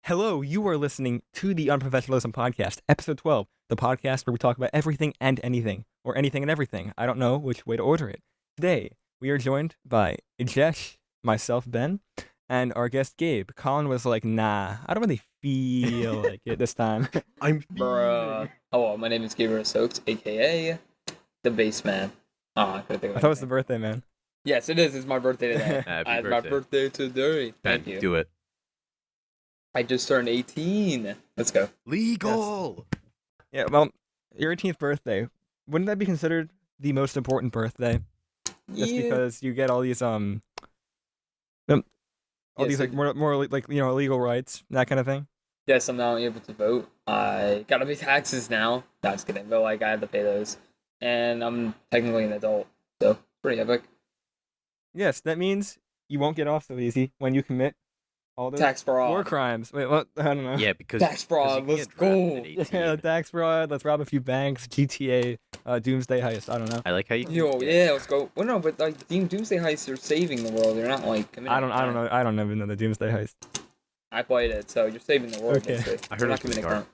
Hello, you are listening to the UnProfessionalism podcast, episode 12, the podcast where we talk about everything and anything, or anything and everything. I don't know which way to order it. Today, we are joined by Jesh, myself, Ben, and our guest, Gabe. Colin was like, nah, I don't really feel like it this time. Bruh. Hello, my name is Gabriel Stokes, aka the Bassman. I couldn't think of I thought it was the anything. birthday, man. Yes, it is. It's my birthday today. Happy It's birthday. my birthday today. Ben, Thank you. do it. I just turned 18. Let's go. Legal. Yeah, well, your 18th birthday, wouldn't that be considered the most important birthday? Just Yeah. because you get all these, all Yes, these, like, more like, legal rights, that kind of thing? Yes, I'm now able to vote. I gotta pay taxes now. No, just kidding. But, I have to pay those. And I'm technically an adult. So, it's pretty epic. Yes, that means you won't get off so easy when you commit all those Tax fraud. war crimes. Wait, what? I don't know. Yeah, because Tax fraud, because you let's get drafted go. at 18. Yeah, tax fraud. Let's rob a few banks. GTA, Doomsday Heist. I don't know. I like how you. Yo, yeah, let's go. Well, no, but, Doomsday Heist, you're saving the world. You're not, committing I don't crime. know. I don't even know the Doomsday Heist. I played it, so you're saving the world, Okay. basically. I heard You're it not was committing hard. crime.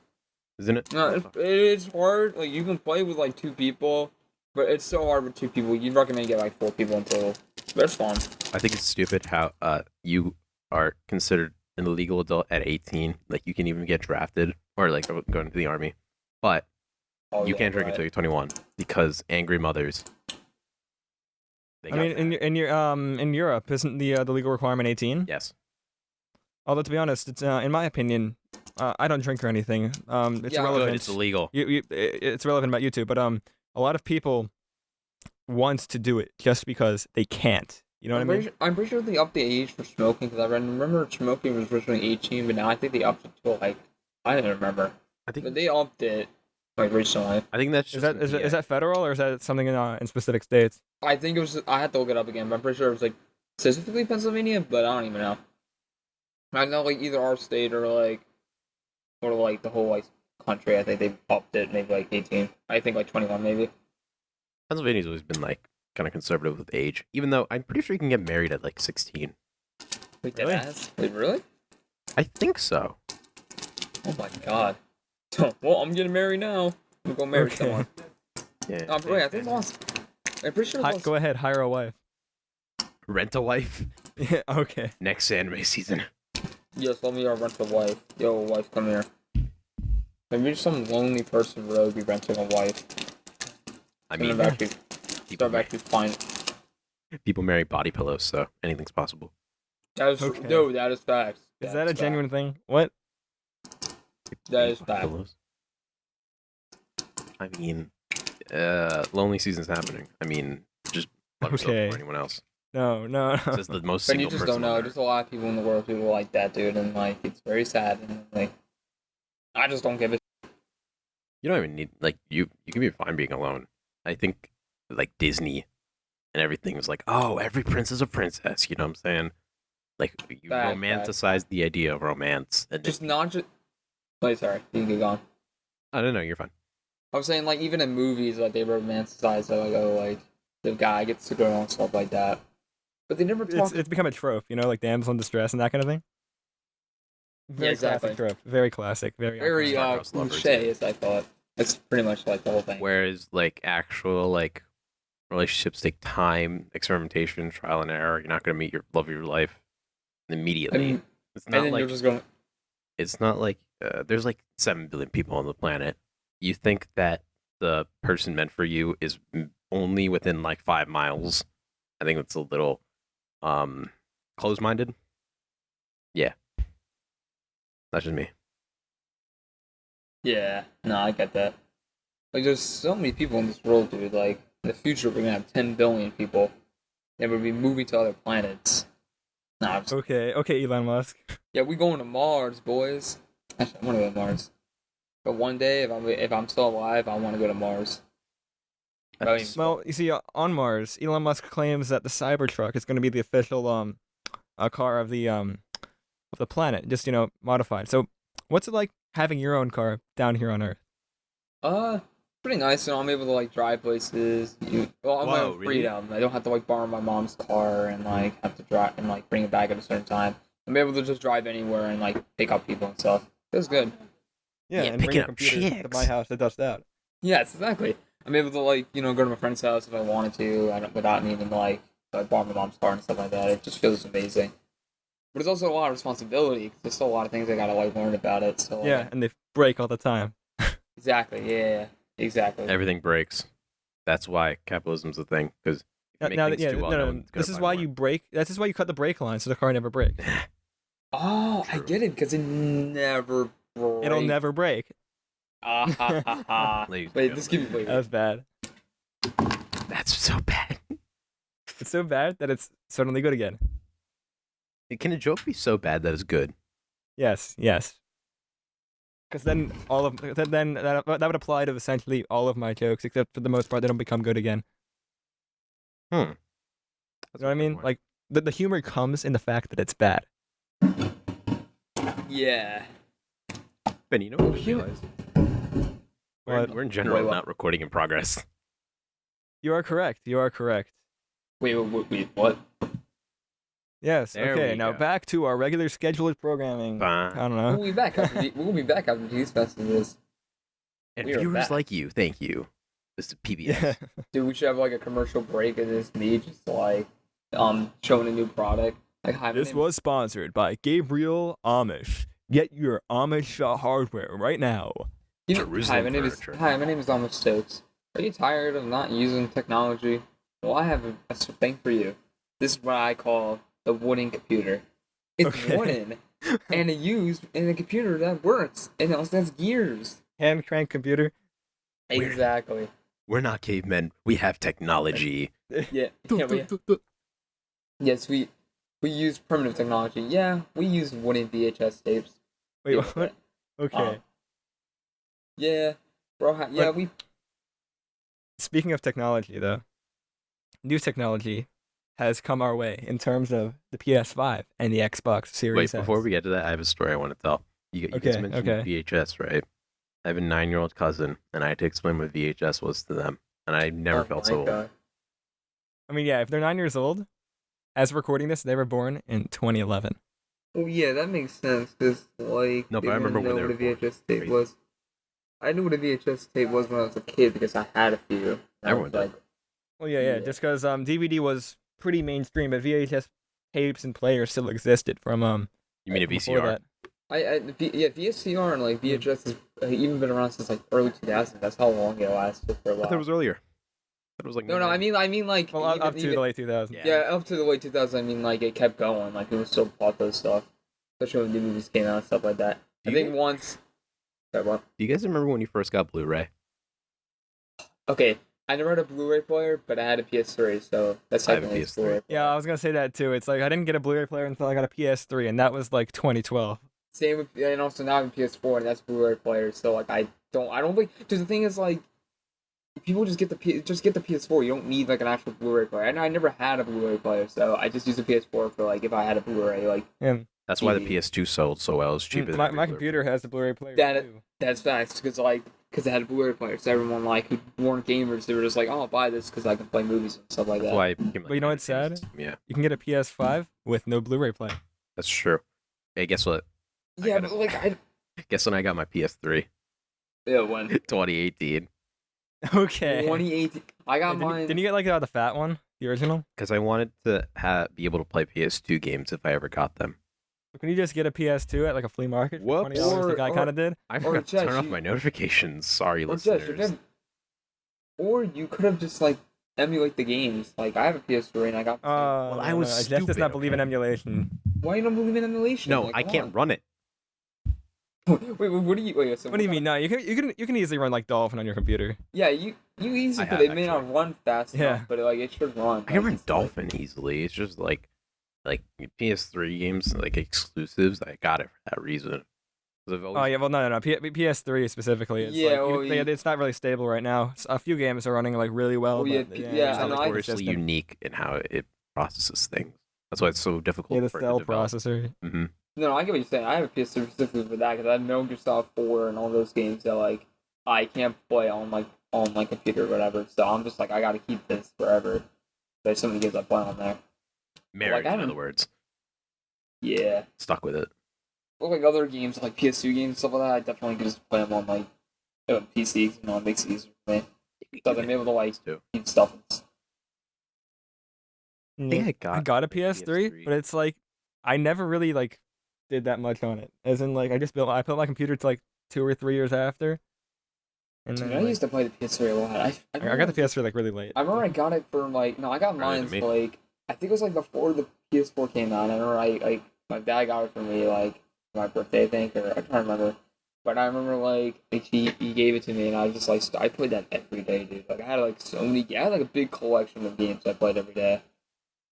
Isn't it? No, it's hard. You can play with, 2 people, but it's so hard with 2 people. You'd recommend get, 4 people in total. But it's fun. I think it's stupid how you are considered an illegal adult at 18. Like you can even get drafted or go into the army, but Oh, you yeah, can't drink right. until you're 21 because angry mothers. I mean, in Europe, isn't the legal requirement 18? yes. Although to be honest, it's in my opinion, I don't drink or anything. It's Yeah, irrelevant. Good, it's illegal. It's relevant about you two, but a lot of people want to do it just because they can't. You know what I mean? I'm pretty sure they upped the age for smoking, because I remember smoking was originally 18, but now I think they upped it to, I don't remember. I think. But they upped it, recently. I think that's Is just that is that federal or is that something in specific states? I think it was, I had to look it up again, but I'm pretty sure it was, specifically Pennsylvania, but I don't even know. I know, either our state or, the whole, country, I think they upped it, maybe, 18. I think, 21, maybe. Pennsylvania's always been kind of conservative with age, even though I'm pretty sure you can get married at 16. Wait, Really? deadass? Wait, really? I think so. Oh my god. Well, I'm getting married now. I'm gonna marry Okay. someone. Yeah. Wait, I think lost. I'm pretty sure lost. Go ahead, hire a wife. Rent a wife Yeah, okay. next anime season. Yes, let me rent a wife. Yo, wife, come here. Maybe some lonely person rogue be renting a wife. I mean, Start back to find. people marry body pillows, so anything's possible. That is Okay. no, that is facts. Is that a genuine thing? What? That is Body fact. pillows. I mean, lonely season's happening. I mean, just love yourself Okay. or anyone else. No. This is the most But single you just person don't know. on There's Earth. a lot of people in the world who are like that, dude, and it's very sad. And I just don't give it. You don't even need you can be fine being alone. I think Disney and everything is oh, every prince is a princess. You know what I'm saying? You Fact. romanticize the idea of romance, and Just not just. Wait, sorry, you can get gone. I don't know. You're fine. I was saying, even in movies, they romanticize it, the guy gets the girl and stuff like that. But they never talk. It's become a trope, like damsel in distress and that kind of thing. Very exactly. classic trope. Very classic. Very Very Star-Crossed lovers, cliche, yeah. as I thought. It's pretty much the whole thing. Whereas actual relationships take time, experimentation, trial and error. You're not gonna meet your love of your life immediately. And, It's and not then you're just going. it's not there's 7 billion people on the planet. You think that the person meant for you is only within 5 miles. I think that's a little closed-minded. Yeah. That's just me. Yeah, no, I get that. There's so many people in this world, dude. In the future, we're gonna have 10 billion people, and we'll be moving to other planets. Nah, I'm just, Okay, Elon Musk. yeah, we going to Mars, boys. Actually, I want to go to Mars. But one day, if I'm still alive, I want to go to Mars. That's- Well, you see, on Mars, Elon Musk claims that the Cybertruck is going to be the official car of the planet, just modified. So, what's it like having your own car down here on Earth? Pretty nice. I'm able to drive places. I'm my Whoa, own really? freedom. I don't have to borrow my mom's car and have to drive and bring it back at a certain time. I'm able to just drive anywhere and like pick up people and stuff. That's good. Yeah, Yeah, and bring picking your up computer to chicks. my house to dust out. Yes, exactly. I'm able to like go to my friend's house if I wanted to, without needing to like borrow my mom's car and stuff like that. It just feels amazing. But it's also a lot of responsibility. 'Cause there's still a lot of things I gotta like learn about it. So like, Yeah, and they break all the time. exactly. Yeah, exactly. Everything breaks. That's why capitalism's a thing. Because if you make things too well known, this is why you break. This is why you cut the brake line so the car never breaks. Oh, I True. get it because it never breaks. It'll never break. Ah ha ha ha. Ladies and Wait, this give me gentlemen. That was bad. That's so bad. It's so bad that it's suddenly good again. Can a joke be so bad that it's good? Yes. Because then that would apply to essentially all of my jokes, except for the most part they don't become good again. You know what I mean? Like the humor comes in the fact that it's bad. Yeah. Ben, you know what I Oh, realized? What? We're in general Wait, what? not recording in progress. You are correct. Wait, what? Yes. There Okay. we Now go. back to our regular scheduled programming. I Fine. don't We'll know. be back after we'll be back after these messages. And We are viewers back. like you, thank you. This is PBS. Yeah. Dude, we should have like a commercial break and it's me just like showing a new product. Like hi, my This name- was sponsored by Gabriel Amish. Get your Amish hardware right now. Jerusalem furniture. Hi, my name is Thomas Stokes. Are you tired of not using technology? Well, I have a thing for you. This is what I call the wooden computer. It's Okay. wooden and it used in a computer that works and it also has gears. Hand crank computer. Weird. Exactly. We're not cavemen. We have technology. Yeah. Yes, we use primitive technology. Yeah, we use wooden VHS tapes. Wait, Yeah, what? Okay. Yeah, bro. Yeah, But- we. Speaking of technology, though, new technology has come our way in terms of the PS5 and the Xbox Series Wait, S. before we get to that, I have a story I want to tell. You guys Okay, mentioned okay. VHS, right? I have a 9-year-old cousin, and I had to explain what VHS was to them, and I never Oh felt my so old. God. I mean, yeah, if they're 9 years old, as of recording this, they were born in 2011. Well, yeah, that makes sense because like No, they but I remember wouldn't when know they what a were VHS tape crazy. was. I knew what a VHS tape was when I was a kid because I had a few. I Everyone was did. like, Well, yeah, Yeah. just because DVD was pretty mainstream, but VHS tapes and players still existed from You mean a before VCR? that. yeah, VCR and like VHS has even been around since like early 2000s. That's how long it lasted for a I while. thought it was earlier. It was like No, I mean like Well, up to even- the late 2000s. Yeah. Yeah, up to the late 2000s. I mean, like it kept going. Like people still bought those stuff, especially when new movies came out and stuff like that. Do I you think guys- once. Sorry, what? Do you guys remember when you first got Blu-ray? Okay, I never had a Blu-ray player, but I had a PS3, so that's I have a technically PS3. Blu-ray Yeah, I was gonna say that too. It's like I didn't get a Blu-ray player until I got a PS3, and that was like 2012. Same with, and also now I have a PS4, and that's Blu-ray player. So like I don't think. Because the thing is like, people just get the PS4. You don't need like an actual Blu-ray player. I never had a Blu-ray player, so I just use the PS4 for like if I had a Blu-ray. Like And That's why the TV. PS2 sold so well. It's cheaper than my a regular computer has the Blu-ray player That- too. that's nice because it had a Blu-ray player. So everyone like who weren't gamers, they were just like, oh, I'll buy this because I can play movies and stuff like That's that. why it became, like, But you know what's sad? entertainment system. Yeah, You can get a PS5 with no Blu-ray player. that's true. Hey, guess what? I Yeah, got but like Guess when I got my PS3? when 2018. Okay. 2018, I got Didn't, mine. didn't you get like the fat one, the original? Because I wanted to be able to play PS2 games if I ever got them. Can you just get a PS2 at like a flea market for Whoops. $20 like I Or- kind of did? I Or forgot to turn Jess, off you- my notifications. Sorry, Or Jess, listeners. or you could have just like emulate the games. Like I have a PS3 and I got. Well, I was Jeff does stupid, not believe in okay? emulation. Why you don't believe in emulation? No, Like, I come can't run it. on. Wait, what do you? Wait, so What do you mean? No, you can easily run like Dolphin on your computer. Yeah, you easily I could. have, It may not actually. run fast Yeah. enough, but like it should run. I can Like, run it's like- Dolphin easily. It's just like PS3 games, like exclusives. I got it for that reason. 'Cause I've Oh always, yeah, well no, PS3 specifically. It's Yeah, like, well, it's not really stable right now. A few games are running like really well. Oh, yeah, but, yeah, it's I not know, like I- notoriously consistent. unique in how it processes things. That's why it's so difficult Yeah, the for it to cell develop. processor. Mm-hmm. No, I get what you're saying. I have a PS3 specifically for that because I have Metal Gear Solid 4 and all those games that like I can't play on my computer or whatever. So I'm just like I gotta keep this forever. There's so many games I play on there. Married, I in haven't- other words. Yeah. stuck with it. Or like other games, like PS2 games and stuff like that, I definitely could just play them on like PC. You know, it makes it easier for me. So I'm able to like keep stuff. I think I got a PS3, but it's like I never really like did that much on it. As in, like I built my computer to like 2 or 3 years after, and Dude, then I like, used to play the PS3 a lot. I got the PS3 like really late. I remember I got it for like no, I got mine me. like I think it was like before the PS4 came out. I remember I my dad got it for me like for my birthday, I think, or I can't remember. But I remember like he gave it to me, and I just like I played that every day, dude. Like I had like so many, I had like a big collection of games I played every day.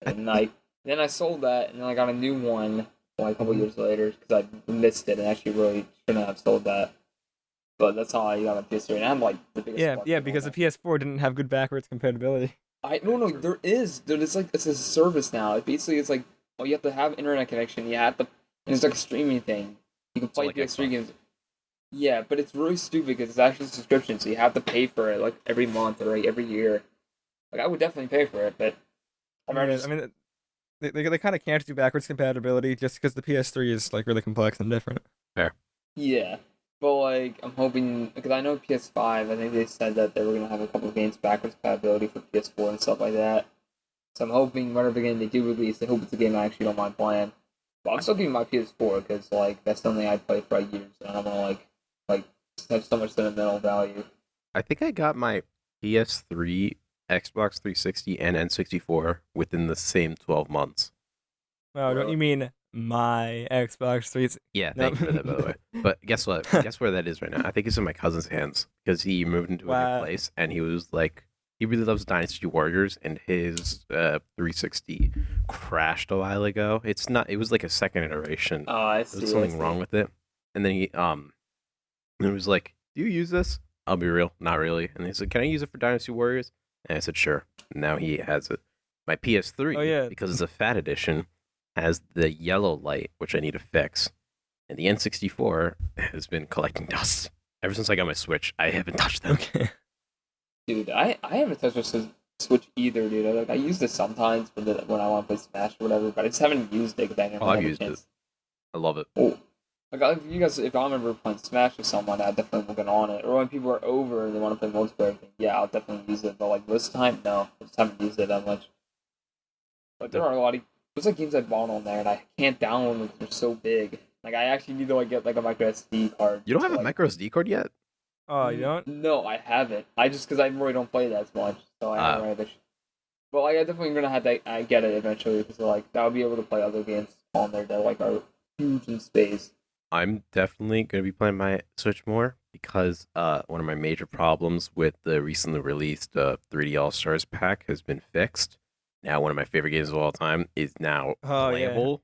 And like then I sold that, and then I got a new one like a couple years later because I missed it and actually really shouldn't have sold that. But that's how I got my PS3, and I'm like the biggest. Yeah, because the PS4 didn't have good backwards compatibility. No, there is, dude. It's like it's a service now. It's like you have to have internet connection. You have to, and it's like a streaming thing. You can play like PS3 Xbox. games. Yeah, but it's really stupid because it's actually a subscription, so you have to pay for it like every month or like every year. Like I would definitely pay for it, but I mean, they kind of can't do backwards compatibility just because the PS3 is like really complex and different. yeah. But like I'm hoping because I know PS5. I think they said that they were gonna have a couple of games backwards compatibility for PS4 and stuff like that. So I'm hoping whatever game they do release, I hope it's a game I actually don't mind playing. But I'm still giving my PS4 because like that's something I played for like years, and I don't want to like have so much sentimental value. I think I got my PS3, Xbox 360, and N64 within the same 12 months. Wow, don't you mean my Xbox 3? Yeah, thank you for that, by the way. But guess what? Guess where that is right now? I think it's in my cousin's hands because he moved into a Wow. new place, and he was like, he really loves Dynasty Warriors, and his 360 crashed a while ago. It was like a second iteration. Oh, I see. There's something wrong with it. And then he was like, "Do you use this?" I'll be real, not really. And he said, "Can I use it for Dynasty Warriors?" And I said, "Sure." And now he has it. My PS3, Oh, yeah. because it's a fat edition, has the yellow light, which I need to fix. And the N64 has been collecting dust. Ever since I got my Switch, I haven't touched them. Okay. Dude, I haven't touched a Switch either, dude. Like I use it sometimes for when I want to play Smash or whatever, but I just haven't used it because I never I've had a used chance. it. I love it. Oh, like if I remember playing Smash with someone, I definitely will get on it. Or when people are over and they want to play multiplayer, yeah, I'll definitely use it. But like this time, no, I just haven't used it that much. But there are a lot of there's like games I bought on there and I can't download them because they're so big. Like I actually need to like get like a micro SD card. You don't have to, a micro SD card yet? Oh, you don't? No, I haven't. I just because I really don't play that much, so I haven't really. But like, I definitely gonna have to. I get it eventually because like that would be able to play other games on there that like are huge in space. I'm definitely going to be playing my Switch more because one of my major problems with the recently released 3D All Stars pack has been fixed. Now, one of my favorite games of all time is now playable,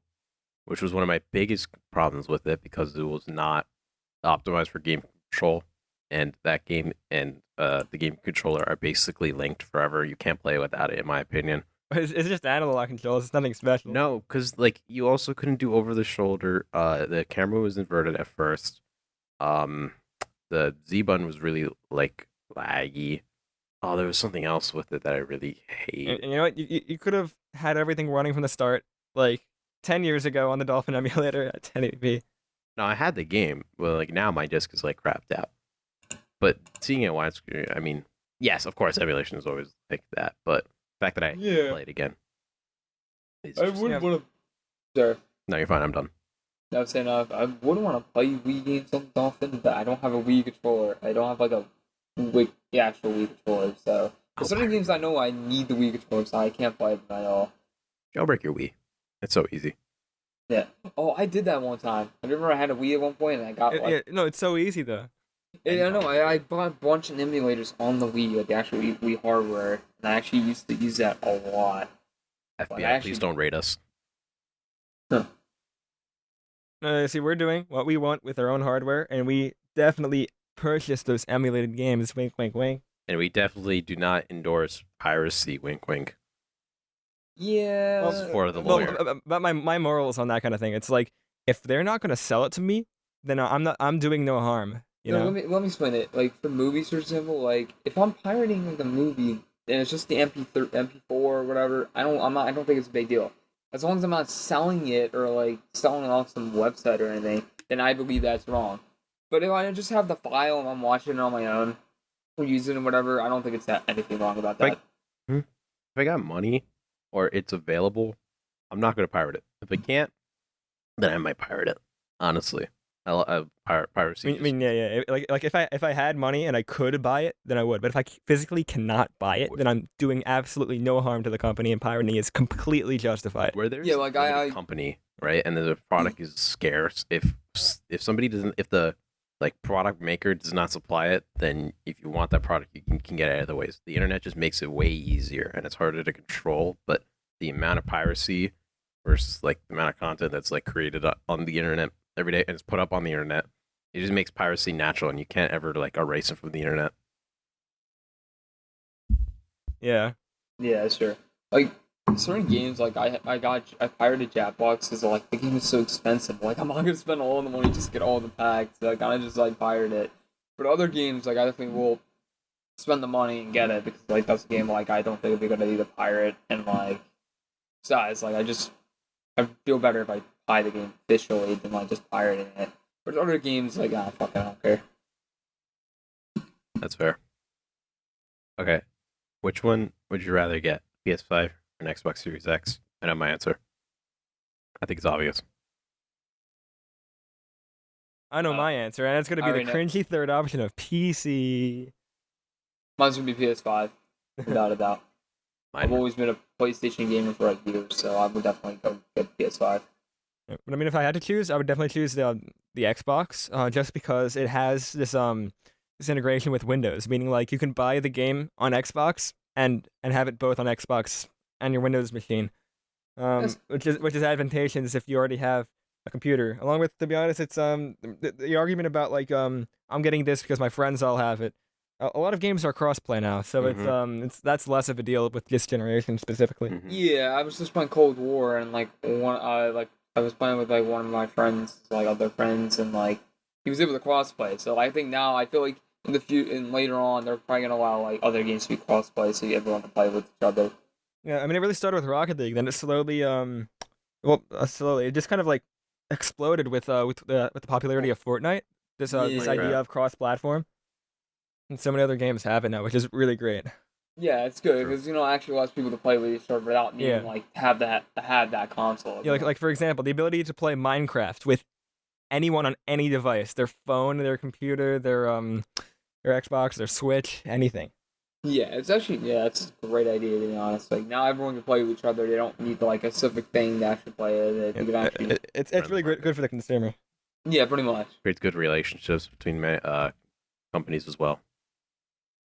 which was one of my biggest problems with it because it was not optimized for game control. And that game and the game controller are basically linked forever. You can't play without it, in my opinion. It's just analog controls. It's nothing special. No, because like you also couldn't do over the shoulder. The camera was inverted at first. The Z button was really like laggy. Oh, there was something else with it that I really hate. And you know what? You could have had everything running from the start, like 10 years ago on the Dolphin emulator at 1080p. No, I had the game. Well, like now my disc is like crapped out. But seeing it widescreen, I mean, yes, of course, emulation is always like that. But the fact that I play it again, I wouldn't want to. Sorry. No, you're fine. I'm done. I was saying I wouldn't want to play Wii games on Dolphin, but I don't have a Wii controller. I don't have like a actual Wii controller. So for certain games, I know I need the Wii controller, so I can't play them at all. Jailbreak your Wii. It's so easy. Yeah. Oh, I did that one time. I remember I had a Wii at one point, and I got like. Yeah, no, it's so easy though. Yeah, I know. I bought a bunch of emulators on the Wii, like the actual Wii hardware, and I actually used to use that a lot. FBI, please don't rate us. See, we're doing what we want with our own hardware, and we definitely purchase those emulated games. Wink, wink, wink. And we definitely do not endorse piracy. Wink, wink. Yeah. Well, for the lawyer. But my morals on that kind of thing, it's like if they're not gonna sell it to me, then I'm doing no harm. You know? Let me explain it. Like for movies, for example, like if I'm pirating like a movie and it's just the MP4 or whatever, I don't think it's a big deal. as long as I'm not selling it or like selling it off some website or anything, then I believe that's wrong. But if I just have the file and I'm watching it on my own or using it or whatever, I don't think it's anything wrong about that. If I got money or it's available, I'm not going to pirate it. If I can't, then I might pirate it. Honestly, piracy. I mean, yeah. Like if I had money and I could buy it, then I would. But if I physically cannot buy it, then I'm doing absolutely no harm to the company, and pirating is completely justified. Where there's Yeah, like a company, right, and the product is scarce. If somebody doesn't, if the like product maker does not supply it, then if you want that product, you can get it other ways. The internet just makes it way easier, and it's harder to control. But the amount of piracy versus like the amount of content that's like created on the internet every day and it's put up on the internet, it just makes piracy natural, and you can't ever like erase it from the internet. Yeah. Yeah, sure. Like certain games, like I pirated Jackbox because like the game is so expensive. Like I'm not gonna spend all the money just to get all the packs. So I kind of just like pirate it. But other games, like I definitely will spend the money and get it because like that's a game like I don't think it'd be a good idea to pirate and like besides like I feel better if I buy the game officially than like just pirating it. But other games like fuck I don't care. That's fair. Okay, which one would you rather get, PS5 or an Xbox Series X? I know my answer. I think it's obvious. I know my answer, and it's going to be the cringy third option of PC. Mine's going to be PS5, without a doubt. I've always been a PlayStation gamer for like years, so I would definitely go get PS5. But I mean, if I had to choose, I would definitely choose the Xbox, just because it has this integration with Windows, meaning like you can buy the game on Xbox and have it both on Xbox and your Windows machine, which is advantageous if you already have a computer. Along with, to be honest, it's the argument about like I'm getting this because my friends all have it. A lot of games are crossplay now, so that's less of a deal with this generation specifically. Mm-hmm. Yeah, I was just playing Cold War, and like I was playing with like one of my friends, like other friends, and like he was able to crossplay. So I think now I feel like in later on they're probably gonna allow like other games to be crossplay, so everyone can play with each other. Yeah, I mean it really started with Rocket League, then it slowly it just kind of like exploded with the popularity of Fortnite. This idea of cross-platform. And so many other games have it now, which is really great. Yeah, it's good because actually allows people to play with each other without needing like have that console. Yeah, like for example, the ability to play Minecraft with anyone on any device, their phone, their computer, their Xbox, their Switch, anything. Yeah, it's a great idea to be honest. Like now everyone can play with each other. They don't need like a specific thing to actually play it. It's really good for the consumer. Yeah, pretty much. Creates good relationships between companies as well.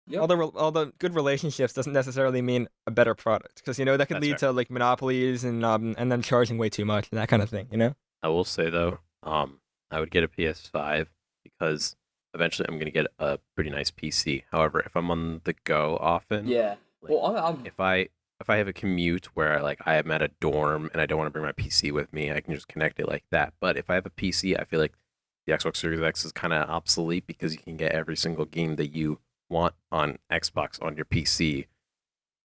Yep. All the good relationships doesn't necessarily mean a better product, because that could lead to like monopolies and then charging way too much and that kind of thing. I will say though, I would get a PS5 because eventually I'm gonna get a pretty nice PC. However, if I'm on the go often, if I have a commute where like I am at a dorm and I don't want to bring my PC with me, I can just connect it like that. But if I have a PC, I feel like the Xbox Series X is kind of obsolete because you can get every single game that you want on Xbox on your PC.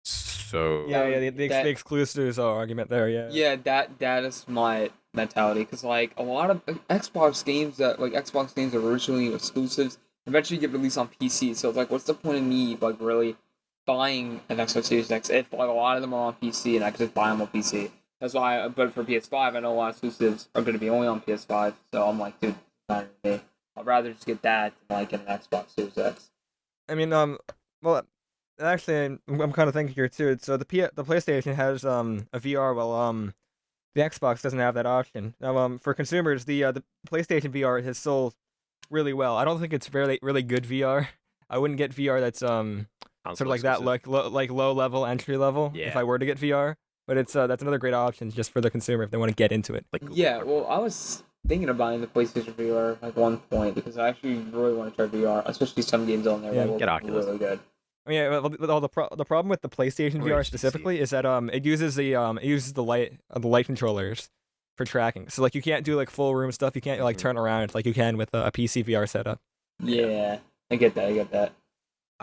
So the exclusives argument there. Yeah, that is my mentality, because like a lot of Xbox games that are originally exclusives eventually get released on PC. So it's like, what's the point of me like really buying an Xbox Series X if like a lot of them are on PC and I can just buy them on PC? That's why. But for PS5, I know a lot of exclusives are going to be only on PS5. So I'm like, dude, it's not me. I'd rather just get that than like get an Xbox Series X. I mean, well, actually, I'm kind of thinking here too. So the PlayStation has a VR, while the Xbox doesn't have that option. Now, for consumers, the PlayStation VR has sold really well. I don't think it's really good VR. I wouldn't get VR that's sort of like that, like low level, entry level. Yeah. If I were to get VR, but it's that's another great option just for the consumer if they want to get into it. Well, I was thinking of buying the PlayStation VR at one point because I actually really want to try VR, especially some games on there that will be really good. I mean, the problem with the PlayStation VR specifically is that it uses the light controllers for tracking. So like you can't do like full room stuff. You can't like turn around like you can with a PC VR setup. Yeah, I get that.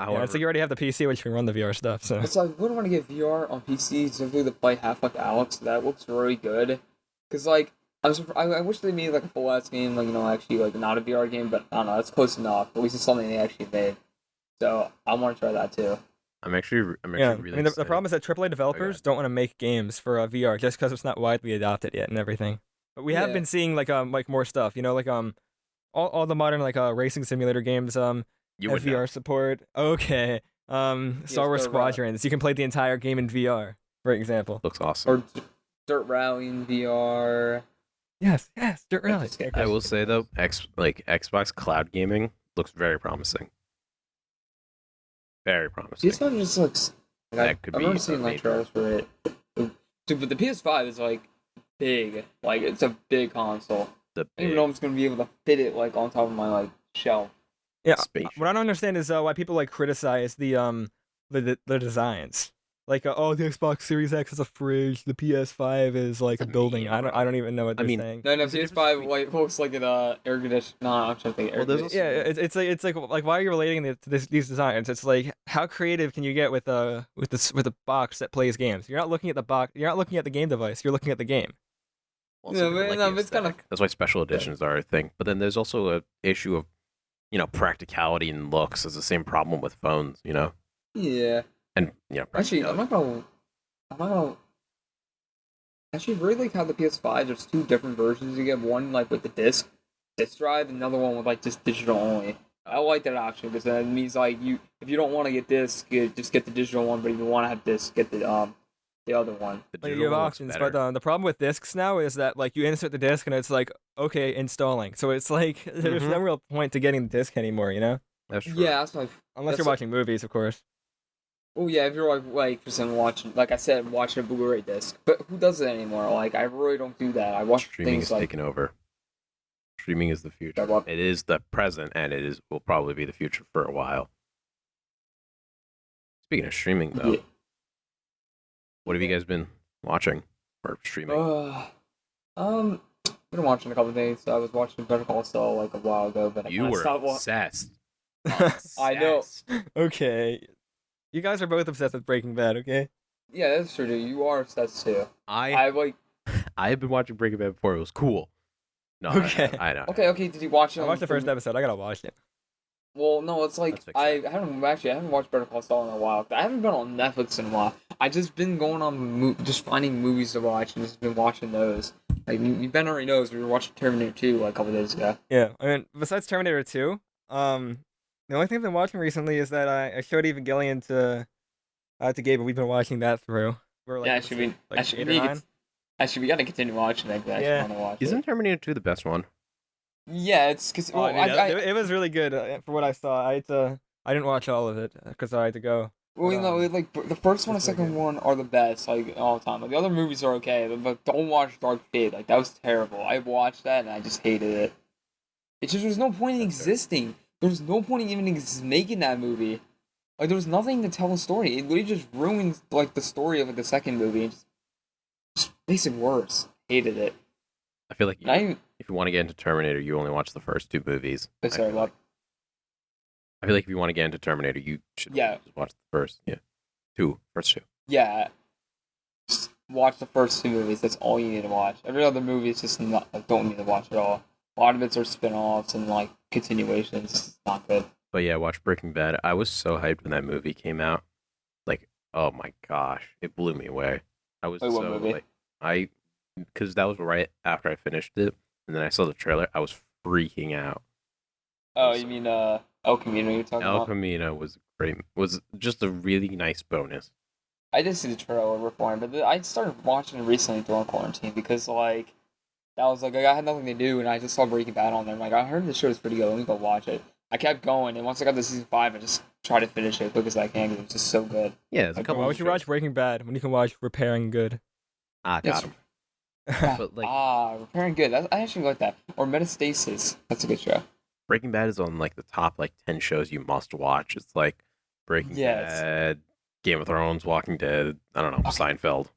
However, it's like you already have the PC which can run the VR stuff. So It's like, I wouldn't want to get VR on PC simply to play Half-Life Alyx. That looks really good. Because, like, I wish they made, like, a full-ass game, like, actually, like, not a VR game, but I don't know, that's close enough. At least it's something they actually made. So, I want to try that, too. I'm actually really I mean, the excited. problem is that AAA developers don't want to make games for VR just because it's not widely adopted yet and everything. But we have Yeah. been seeing like more stuff. Like all the modern like racing simulator games You have would know. VR support. Okay. Star Wars Dirt Squadrons. You can play the entire game in VR, for example. Looks awesome. Or Dirt Rally in VR. Yes, Dirt Rally. Just kidding. I will say though, Xbox cloud gaming looks very promising. Very promising. PS5 just looks... That could I've be never seen, like, amazing. trailers for it. Dude, but the PS5 is, like, big. Like, it's a big console. The I don't big even know if I'm going to be able to fit it, like, on top of my, like, shelf. Yeah. spaceship. What I don't understand is why people like criticize the designs. Like, oh, the Xbox Series X is a fridge. The PS5 is like a building. Yeah, I don't even know what I they're mean, saying. No, There's a difference PS5 between- like looks like an air conditioner. No, I'm trying to think. Air Well, there's conditioner. Yeah, it's like why are you relating these designs? It's like how creative can you get with a box that plays games? You're not looking at the box. You're not looking at the game device. You're looking at the game. Well, Yeah, some people but like no, the it's kinda- aesthetic. That's why special editions are a thing. But then there's also a issue of, practicality and looks. It's the same problem with phones, Yeah. and Actually, practicality. I'm not gonna. Actually, really like how the PS5. There's two different versions. You get one like with the disc drive, and another one with like just digital only. I like that option because that means like if you don't want to get disc, you just get the digital one. But if you want to have disc, get the other one. The Like, digital you have one looks options, better. but the problem with discs now is that like you insert the disc and it's like okay installing. So it's like there's Mhm. no real point to getting the disc anymore. That's true. Yeah, that's like. Unless That's you're watching movies, of course. Oh yeah, if you're like for example watching, like I said, watching a Blu-ray disc. But who does it anymore? Like I really don't do that. I watch Streaming things is like. taking over. Streaming is the future. I love- It is the present, and will probably be the future for a while. Speaking of streaming, though, Yeah. what have you guys been watching or streaming? I've been watching a couple things. I was watching Better Call Saul like a while ago, but I You kinda were stopped obsessed. I know. Obsessed. Okay, you guys are both obsessed with Breaking Bad. Okay. Yeah, that's true, dude. You are obsessed too. I I like. I have been watching Breaking Bad before. It was cool. No, Okay. I know. Okay. Did you watch it? I watched the first episode. I gotta watch it. Well, no, it's like Let's fix I that. haven't watched Better Call Saul in a while. I haven't been on Netflix in a while. I just been going on just finding movies to watch and just been watching those. Like Ben already knows we were watching Terminator 2 like a couple days ago. Yeah, I mean, besides Terminator 2, the only thing I've been watching recently is that I showed Evangelion to Gabe, and we've been watching that through. We're like, Yeah, episode, like actually, 8 or 9. we gotta continue watching that. 'Cause I actually Yeah. want to watch Isn't it. Terminator 2 the best one? Yeah, it's because Oh, dude, it was really good for what I saw. I didn't watch all of it because I had to go. Well, you know, Um, like the first one and it's really second good. one are the best, like all the time. Like the other movies are okay, but don't watch Dark Fate. Like that was terrible. I watched that and I just hated it. It just was no point in That's fair. existing. There was no point in even making that movie. Like there was nothing to tell the story. It literally just ruined like the story of like, the second movie and just makes it worse. Hated it. I feel like And I even if you want to get into Terminator, you only watch the first two movies. sorry, what? I feel like if you want to get into Terminator, you should Yeah. just watch the first first two. Yeah. Just watch the first two movies. That's all you need to watch. Every other movie is just not. Like, don't need to watch at all. A lot of it are spin-offs and like continuations. It's not good. But yeah, watch Breaking Bad. I was so hyped when that movie came out. Like, oh my gosh, it blew me away. I was Wait, what so movie? like, because that was right after I finished it, and then I saw the trailer. I was freaking out. Oh, you mean El Camino? You're talking El about? Camino was great. Was just a really nice bonus. I did see the trailer before, but I started watching it recently during quarantine because like that was like I had nothing to do and I just saw Breaking Bad on there. I'm like, I heard the show is pretty good. Let me go watch it. I kept going, and once I got to season 5, I just tried to finish it as quick as I can because it was just so good. Yeah, there's a Like, couple. Why of would you shows- watch Breaking Bad when you can watch Repairing Good? Ah, Yes. got him. Yeah. But, like- Repairing Good. I actually like that. Or Metastasis. That's a good show. Breaking Bad is on like the top 10 shows you must watch. It's like Breaking Yes. Bad, Game of Thrones, Walking Dead. I don't know, Seinfeld.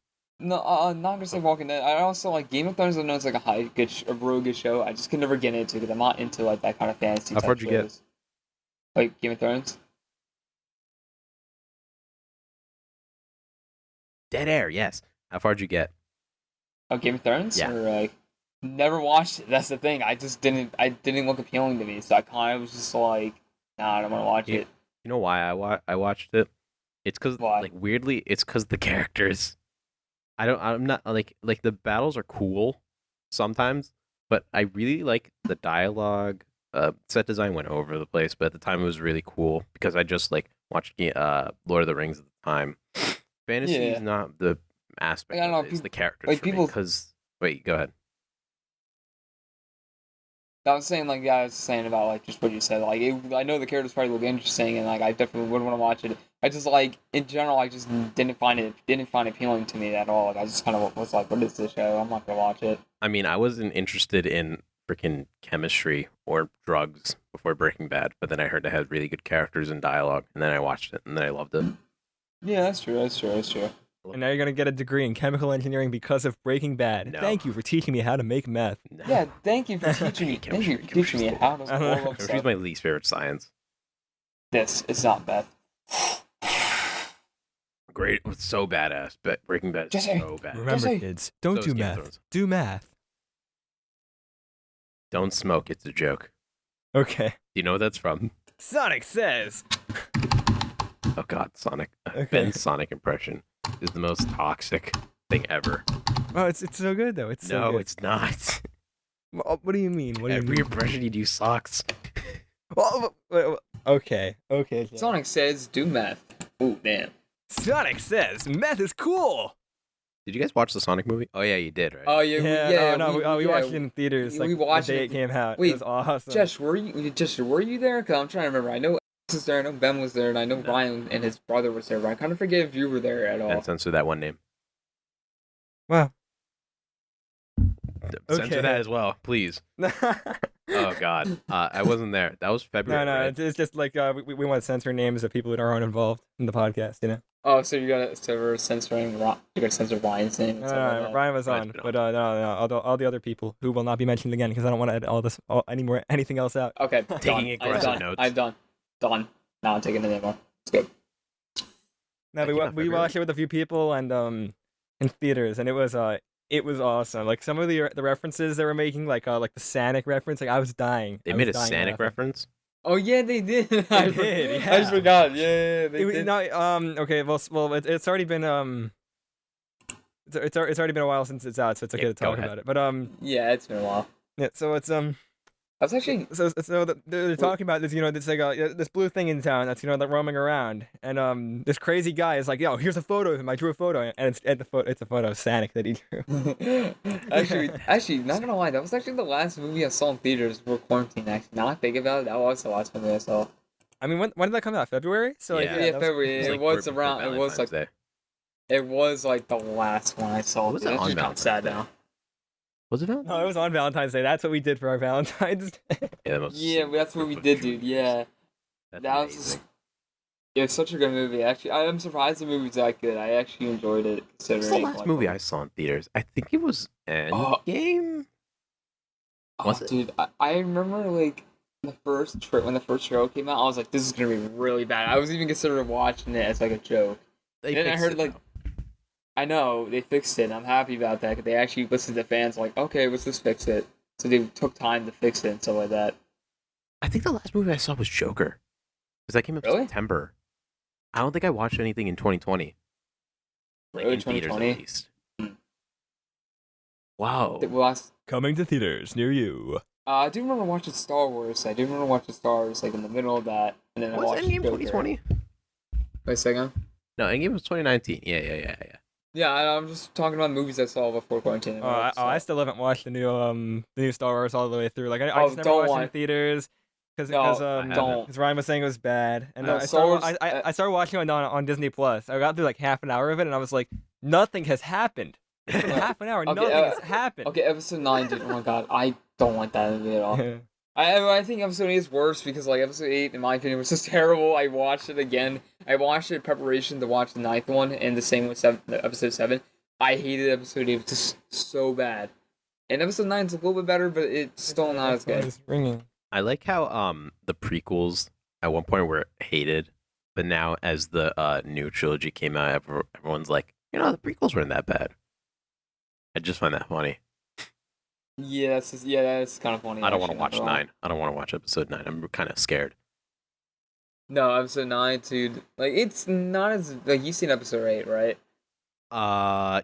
No, not just like Walking Dead. I also like Game of Thrones. I know it's like a really good show. I just can never get into it because I'm not into like that kind of fantasy. How type far did you get? shows. Like Game of Thrones. Dead Air, yes. How far'd you get? Oh, Game of Thrones? Yeah. Or, like, never watched it. That's the thing. I didn't look appealing to me, so I kind of was just like, nah, I don't want to watch it. You know why I watched it? It's because, Why? like, weirdly, it's because the characters. I'm not, like, the battles are cool sometimes, but I really like the dialogue. Set design went over the place, but at the time it was really cool because I just, like, watched Lord of the Rings at the time. Fantasy Yeah. is not the aspect Like, I don't of know, it, it's the people- characters like, for me, people- because... Wait, go ahead. I was saying, like, yeah, I was saying about, like, just what you said. Like, I know the characters probably look interesting, and, like, I definitely would want to watch it. I just, like, in general, I just didn't find it appealing to me at all. Like, I just kind of was like, what is this show? I'm not gonna watch it. I mean, I wasn't interested in freaking chemistry or drugs before Breaking Bad, but then I heard it had really good characters and dialogue, and then I watched it, and then I loved it. Yeah, that's true. And now you're gonna get a degree in chemical engineering because of Breaking Bad. No. Thank you for teaching me how to make meth. No. Yeah, thank you for teaching me. Thank you for teaching me how to I don't know. boil up Chemistry's stuff. my least favorite science. This is not bad. Great, it's so badass, but Breaking Bad is Jesse. so bad. Remember, say- kids, don't So is do Game of math. Thrones. Do math. Don't smoke, it's a joke. Okay. Do you know what that's from? Sonic says. Oh god, Sonic. Okay. Ben's Sonic impression is the most toxic thing ever. Oh, it's so good though. It's so No, good. it's not. What do you mean? What do you Every mean? impression you do sucks. Okay. Jack. Sonic says, do math. Ooh, damn. Sonic says meth is cool. Did you guys watch the Sonic movie? Oh yeah, you did, right? Oh, yeah, We watched it in theaters. we Like watched the day it. it came out. Wait, it was awesome. Jess, were you there? Cause I'm trying to remember. I know Alex was there. I know Ben was there, and I know No. Ryan and his brother was there. But I kind of forget if you were there at all. And censor that one name. Wow. Censor Okay. that as well, please. Oh god, I wasn't there. That was February. No, right? it's just like we want to censor names of people that aren't involved in the podcast, you know. Oh, so we're censoring. You gotta censor Ryan's name. and No, stuff like that. Ryan was Ryan's on, been but no, all the other people who will not be mentioned again because I don't want to edit anything else out. Okay, Taking done. aggressive I'm done. notes. I'm done. Done. Now I'm taking it anymore. It's good. No, That came out we February. watched it with a few people and in theaters, and it was awesome. Like some of the references they were making, like the Sonic reference, like I was dying. They I made a was dying Sonic laughing. reference. Oh yeah, they did. They did, I just yeah. forgot. Yeah, they It was- did. no, okay, well, it's already been it's already been a while since it's out, so it's okay Yeah, to go talk ahead. about it. But Yeah, it's been a while. yeah, so it's That's actually. they're talking about this, this like this blue thing in town that's like roaming around, and this crazy guy is like, yo, here's a photo of him. I drew a photo, and it's a photo of Sonic that he drew. actually, not gonna lie, that was actually the last movie I saw in theaters before quarantine. Actually, now I think about it, that was the last movie I saw. I mean, when did that come out? February? So like, Yeah. Yeah, that was- February. It was, It like, was right before around. It was like. Valentine's Day. It was like the last one I saw. It was Dude, on that's just kind of Valentine's sad Day. now. Was it No, it was on Valentine's Day. That's what we did for our Valentine's Day. Yeah, that must Yeah, that's what we did, dude. Yeah, That's that was. amazing. Yeah, it's such a good movie. Actually, I am surprised the movie's that good. I actually enjoyed it. What's the Considering last like, movie I saw in theaters? I think it was Endgame. Was it? Dude, I remember like the first when the first trailer came out, I was like, this is gonna be really bad. I was even considering watching it as like a joke. They Then I fixed heard it like, now. I know they fixed it. And I'm happy about that. 'Cause they actually listened to fans like, okay, let's just fix it. So they took time to fix it and stuff like that. I think the last movie I saw was Joker, because that came out in Really? September. I don't think I watched anything in 2020. Like Really, in theaters 2020? at least. Hmm. Wow. The last, Coming to theaters near you. I do remember watching Star Wars. I do remember watching Star Wars like in the middle of that, and then I Was watched Endgame Joker. 2020? Wait a second. No, Endgame was 2019. Yeah. Yeah, I'm just talking about movies I saw before quarantine. I still haven't watched the new Star Wars all the way through. Like I Oh, just never don't watched it in watch- theaters because No, haven't. don't. Ryan was saying it was bad, and No, I Star Wars- I started watching it on Disney Plus. I got through like half an hour of it, and I was like, nothing has happened. It's been half an hour, Okay, nothing has happened. Okay, episode 9, dude. Oh my god, I don't like that movie at all. I think episode 8 is worse because like episode 8, in my opinion, was just terrible. I watched it again. I watched it in preparation to watch the 9th one, and the same with episode 7. I hated episode 8. It was just so bad. And episode 9 is a little bit better, but it's still not as good. It's ringing. I like how the prequels at one point were hated, but now as the new trilogy came out, everyone's like, the prequels weren't that bad. I just find that funny. Yeah, that's kind of funny. I don't want to actually, not watch gonna lie. 9. I don't want to watch episode 9. I'm kind of scared. No, episode 9, dude. Like, it's not as like you've seen episode 8, right?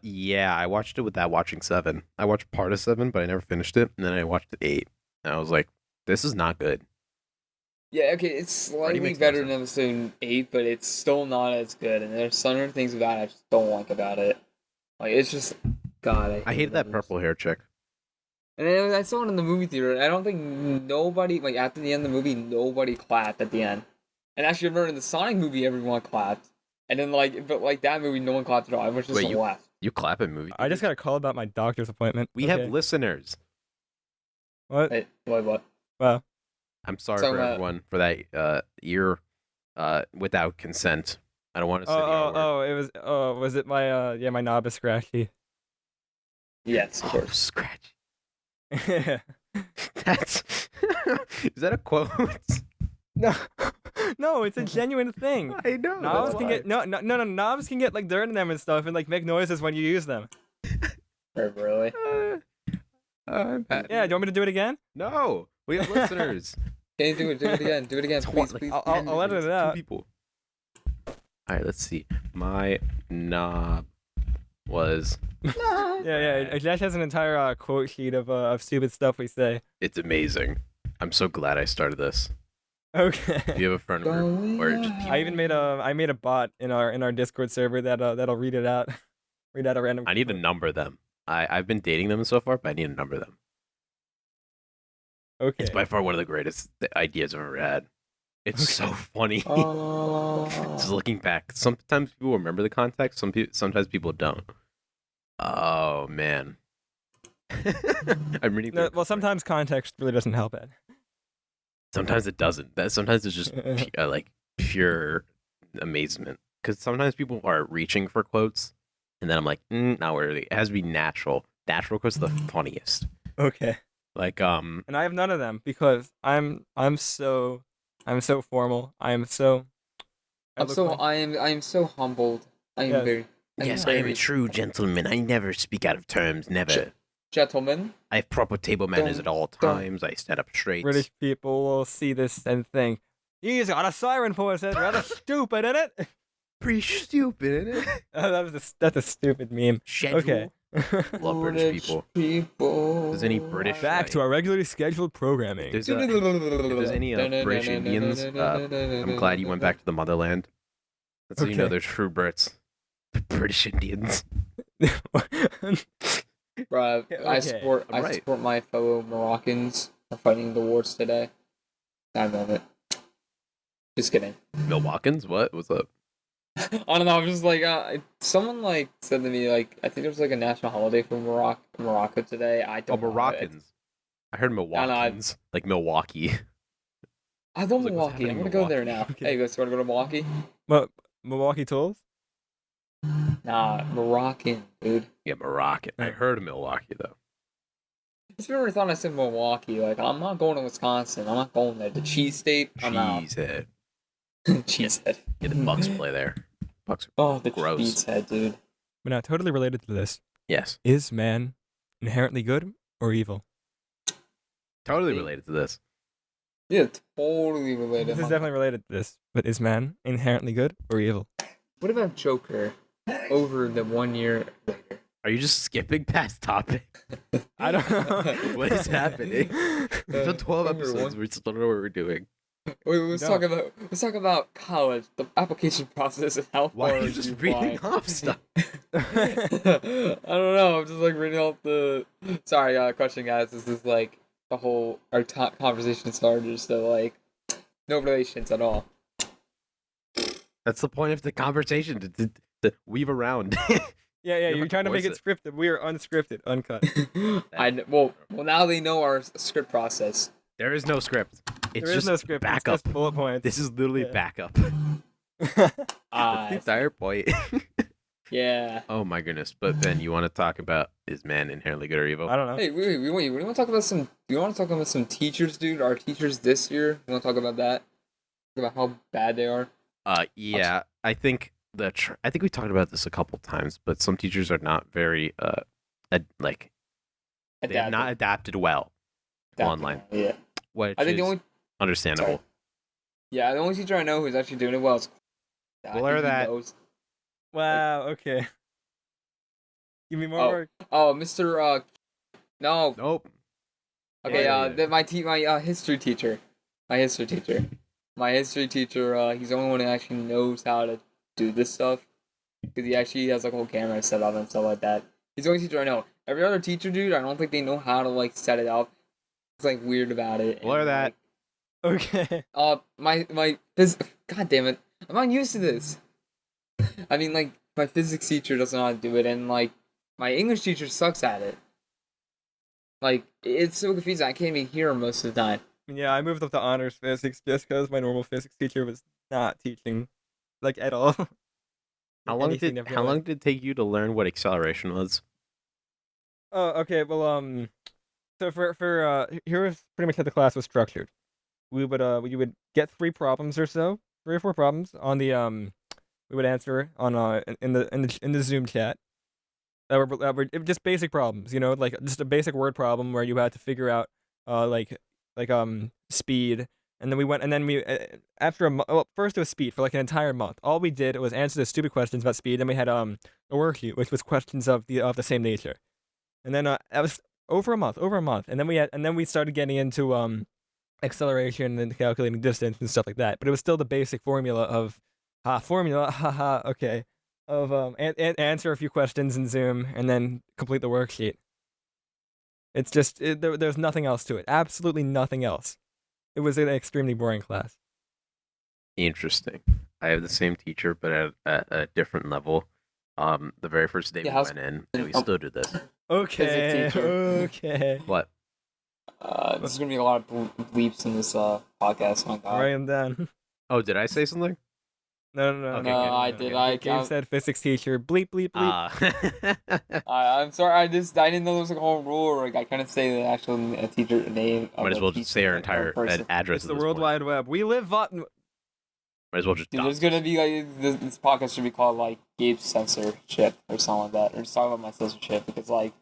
Yeah, I watched it without watching 7. I watched part of 7, but I never finished it, and then I watched 8. And I was like, this is not good. Yeah, okay, it's slightly makes no better than episode 8, but it's still not as good. And there's certain things about it I just don't like about it. Like, it's just, God, I hated that purple hair chick. And then I saw it in the movie theater, and I don't think nobody, like, after the end of the movie, nobody clapped at the end. And actually, I remember in the Sonic movie, everyone clapped. And then, like, but, like, that movie, no one clapped at all. Everyone just laughed. You clap at movie I just got a call about my doctor's appointment. We have listeners. What? Wait, what? Well, I'm sorry So, for everyone for that ear without consent. I don't want to say the R word. was it my my knob is scratchy? Yes, of course. Scratch. Yeah. That's is that a quote? No, no, it's a genuine thing. I know. Knobs that's can why. get no. Knobs can get like dirt in them and stuff, and like make noises when you use them. Really? I'm happy. Yeah, do you want me to do it again? No, we have listeners. Can you do it? Do it again. Do it again, please, Like, please. I'll edit it Two out. people. All right, let's see. My knob was. Yeah. Josh has an entire quote sheet of stupid stuff we say. It's amazing. I'm so glad I started this. Okay. Do you have a friend group or just I even made a bot in our Discord server that'll read it out. Read out a random. I need to number them. I've been dating them so far, but I need to number them. Okay. It's by far one of the greatest ideas I've ever had. It's so funny. Just looking back, sometimes people remember the context. Sometimes people don't. Oh man. I'm reading. No, well, sometimes context really doesn't help it. Sometimes it doesn't. Sometimes it's just like pure amazement. Because sometimes people are reaching for quotes, and then I'm like, not really. It has to be natural. Natural quotes are the funniest. Okay. Like And I have none of them because I'm so formal. I am so humbled. I am Yes. very. Yes, I am a true gentleman. I never speak out of terms. Never. Gentleman. I have proper table manners at all Don't- times. I stand up straight. British people will see this and think he's got a siren voice. It's rather stupid, isn't it? Pretty stupid, isn't it? That's a stupid meme. Schedule. Okay. Love British people. If there's any British Back to our regularly scheduled programming. If there's any British Indians, I'm glad you went back to the motherland. That's how you know Okay. there's true Brits. The British Indians. Bruh, I Okay, support right. support my fellow Moroccans are fighting the wars today. I love it. Just kidding. Milwaukeeans? What? What's up? I don't know. I'm just like someone like said to me like I think there's like a national holiday for Morocco today. I Oh, don't know. Moroccans. I heard Milwaukeeans. Like Milwaukee. I love like, what's Milwaukee. happening I'm in gonna go there now. Milwaukee? Hey, you guys want to go to Milwaukee? Milwaukee Tools? Nah, Moroccan, dude. Yeah, Moroccan. I heard of Milwaukee, though. Just remember, thought I said Milwaukee. Like I'm not going to Wisconsin. I'm not going there. The cheese state. I'm out. Cheesehead. Cheesehead. Yeah, the Bucks play there. Bucks. Oh, the Gross. cheesehead, dude. But now, totally related to this, Yes. is man inherently good or evil? Totally related to this. Yeah, totally related. This is definitely related to this. But is man inherently good or evil? What about Joker over the 1 year later? Are you just skipping past topic? I don't know. What is happening? We've done 12 Number episodes. one. We still don't know what we're doing. Wait, No. let's talk about college, the application process, and how Why far are you just apply. reading off stuff? I don't know. I'm just like reading off the. Sorry, question, guys. This is like the whole our top conversation starter, so like no relations at all. That's the point of the conversation, to weave around. Yeah, You you're trying to make voice it scripted. We are unscripted, uncut. Well, now they know our script process. There is no script. It's There is just no script. backup. It's just bullet points. This is literally Yeah. backup. That's the entire point. Yeah. Oh my goodness. But Ben, you want to talk about is man inherently good or evil? I don't know. Hey, wait, we want to talk about some. Do you want to talk about some teachers, dude? Our teachers this year. You want to talk about that? Talk about how bad they are. Yeah, I think I think we talked about this a couple times, but some teachers are not very like they have not adapted well to online, Yeah. which I think is the only understandable. sorry. Yeah, the only teacher I know who's actually doing it well is I Well, think or he that- knows. Wow. Okay. Give me more Oh. work. Oh, Mr. No. Nope. Okay, Yeah. my history teacher. My history teacher. My history teacher, he's the only one who actually knows how to do this stuff. Because he actually has like a whole camera set up and stuff like that. He's the only teacher I know. Every other teacher, dude, I don't think they know how to like set it up. It's like weird about it. Well, or and, that. Okay. God damn it. I'm not used to this. I mean, like, my physics teacher doesn't know how to do it, and like, my English teacher sucks at it. Like, it's so confusing. I can't even hear him most of the time. Yeah, I moved up to honors physics just because my normal physics teacher was not teaching, like, at all. How long Anything did that really- it take you to learn what acceleration was? Oh, okay. Well, so here was pretty much how the class was structured. We would get 3 problems or so, 3 or 4 problems on the we would answer on in the Zoom chat. That were just basic problems, you know, like just a basic word problem where you had to figure out like speed, and then we after well, first it was speed for like an entire month. All we did was answer the stupid questions about speed. Then we had a worksheet which was questions of the same nature, and then that was over a month, and then we started getting into acceleration and calculating distance and stuff like that. But it was still the basic formula of okay, of answer a few questions in Zoom and then complete the worksheet. It's just there's nothing else to it. Absolutely nothing else. It was an extremely boring class. Interesting. I have the same teacher, but at a different level. The very first day we went in, and we still do this. Okay. teacher. Okay. What? There's gonna be a lot of bleeps in this podcast. My God. Write them down. Oh, did I say something? No. Okay, No, good. I did. Gabe said physics teacher. Bleep bleep bleep. I'm sorry. I didn't know there was like a whole rule. Like I couldn't say the actual teacher name. Might as well just say our entire address. It's at the this World point. Wide Web. We live. Might as well just. Dude, there's gonna be like this podcast should be called like Gabe's censorship or something like that, or just talk about my censorship because like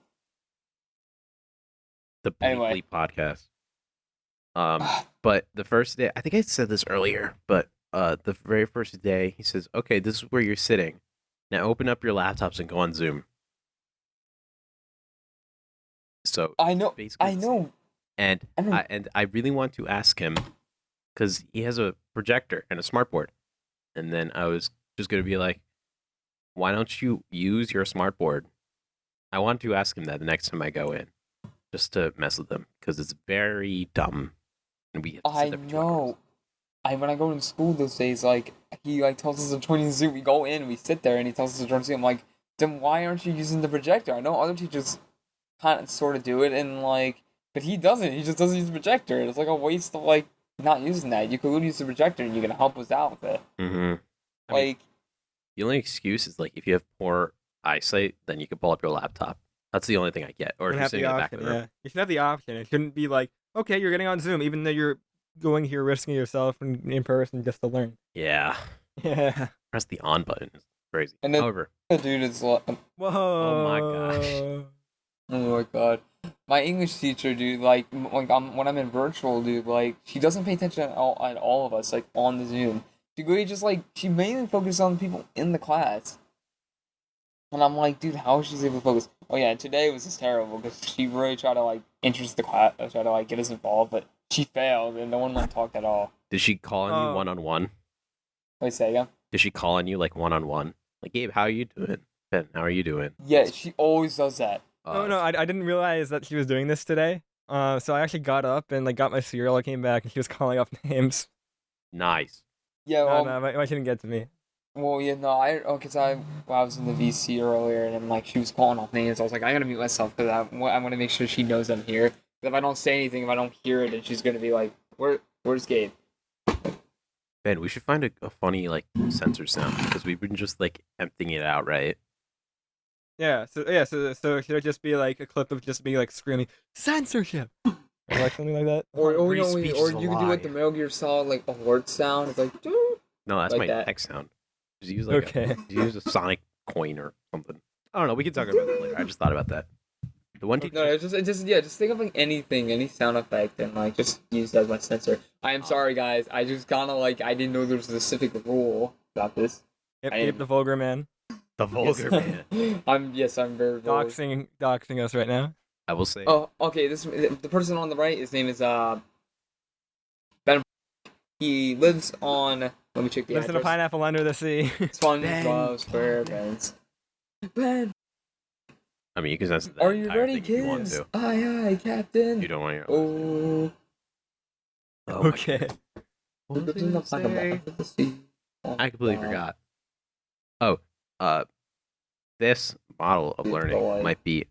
The Bleep Anyway. Bleep podcast. But the first day, I think I said this earlier, but the very first day, he says, "Okay, this is where you're sitting. Now open up your laptops and go on Zoom." So I know, basically, I know. and I know. I really want to ask him because he has a projector and a smartboard, and then I was just gonna be like, "Why don't you use your smartboard?" I want to ask him that the next time I go in, just to mess with him because it's very dumb, and we have to I sit there for 2 hours. know. When I go to school those days, like he like tells us to join Zoom. We go in, we sit there, and he tells us to join Zoom. I'm like, then why aren't you using the projector? I know other teachers kind of sort of do it, and like, but he doesn't. He just doesn't use the projector. It's like a waste of like not using that. You could use the projector, and you can help us out with it. Mm-hmm. Like, The only excuse is like if you have poor eyesight, then you can pull up your laptop. That's the only thing I get. Or if You you're have sitting the in the back option. of the room. Yeah, you should have the option. It shouldn't be like, okay, you're getting on Zoom, even though you're going here risking yourself in person just to learn. Yeah. Yeah. Press the on button. It's crazy. And then- However, dude, it's like, Whoa. Oh my gosh. oh my God, my English teacher, dude, like when I'm in virtual, dude, like she doesn't pay attention at all of us, like on the Zoom. She really just like she mainly focuses on the people in the class. And I'm like, dude, how is she able to focus? Oh yeah, today was just terrible because she really tried to like interest the class, try to like get us involved, but she failed and no one like talked at all. did she call on you Oh. one-on-one? Wait, say again? Did she call on you like one-on-one? Like, Gabe, how are you doing? Ben, how are you doing? Yeah, she always does that. No, I didn't realize that she was doing this today. So I actually got up and like got my cereal. I came back and she was calling off names. Nice. Yeah, No, I shouldn't get to me. well, yeah, no, because I was in the VC earlier, and then, like, she was calling off names. I was like, I gotta mute myself, because I want to make sure she knows I'm here. 'Cause if I don't say anything, if I don't hear it, then she's gonna be like, where's Gabe? Ben, we should find a funny like censor sound because we've been just like emptying it out, right? Yeah. So should it just be like a clip of just me like screaming censorship, or like something like that? Or Free you know, speech or is a you can do lie. like the Metal Gear Solid, like, alert sound. It's like, dude. No, that's Like my that. text sound. Just use like Okay. use a Sonic coin or something. I don't know. We can talk about that later. I just thought about that. The one teacher. No, just think of like anything, any sound effect, and like just use that as my sensor. I am sorry, guys. I just kind of like I didn't know there was a specific rule about this. Yep, I Gabe am- the vulgar man. The vulgar man. I'm very vulgar. Doxing us right now. I will say. Oh, okay. The person on the right. His name is Ben. He lives on. Let me check the Lives in a address. pineapple under the sea. SpongeBob SquarePants. Ben, I mean, you can censor that. are you entire ready, thing if you want kids? to. Aye, aye, Captain. You don't want your. Oh. Oh my Okay. goodness. What was I Lives in the gonna say? pineapple under the sea. I completely forgot. Oh, this model of Good learning boy. might be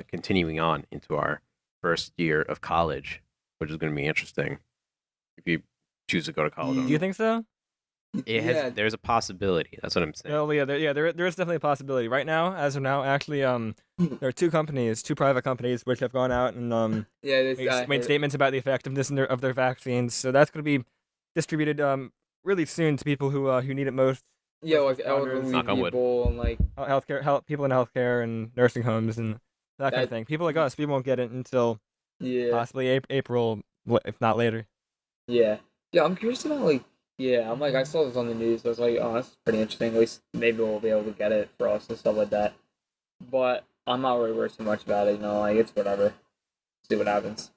continuing on into our first year of college, which is going to be interesting. If you choose to go to college, Do you think so? it has? Yeah. There's a possibility. That's what I'm saying. Well, yeah, there is definitely a possibility. Right now, as of now, actually, there are two private companies, which have gone out and Yeah, this made statements about the effectiveness of their vaccines. So that's going to be distributed really soon to people who need it most. Yeah, like Responders. elderly Knock on wood. people and like People in healthcare and nursing homes and that kind of That- thing. People like us, we won't get it until yeah, possibly April, if not later. yeah. I'm curious about like I'm like I saw this on the news. So I was like, oh, that's pretty interesting. At least maybe we'll be able to get it for us and stuff like that. But I'm not really worried too much about it. Like it's whatever. See what happens.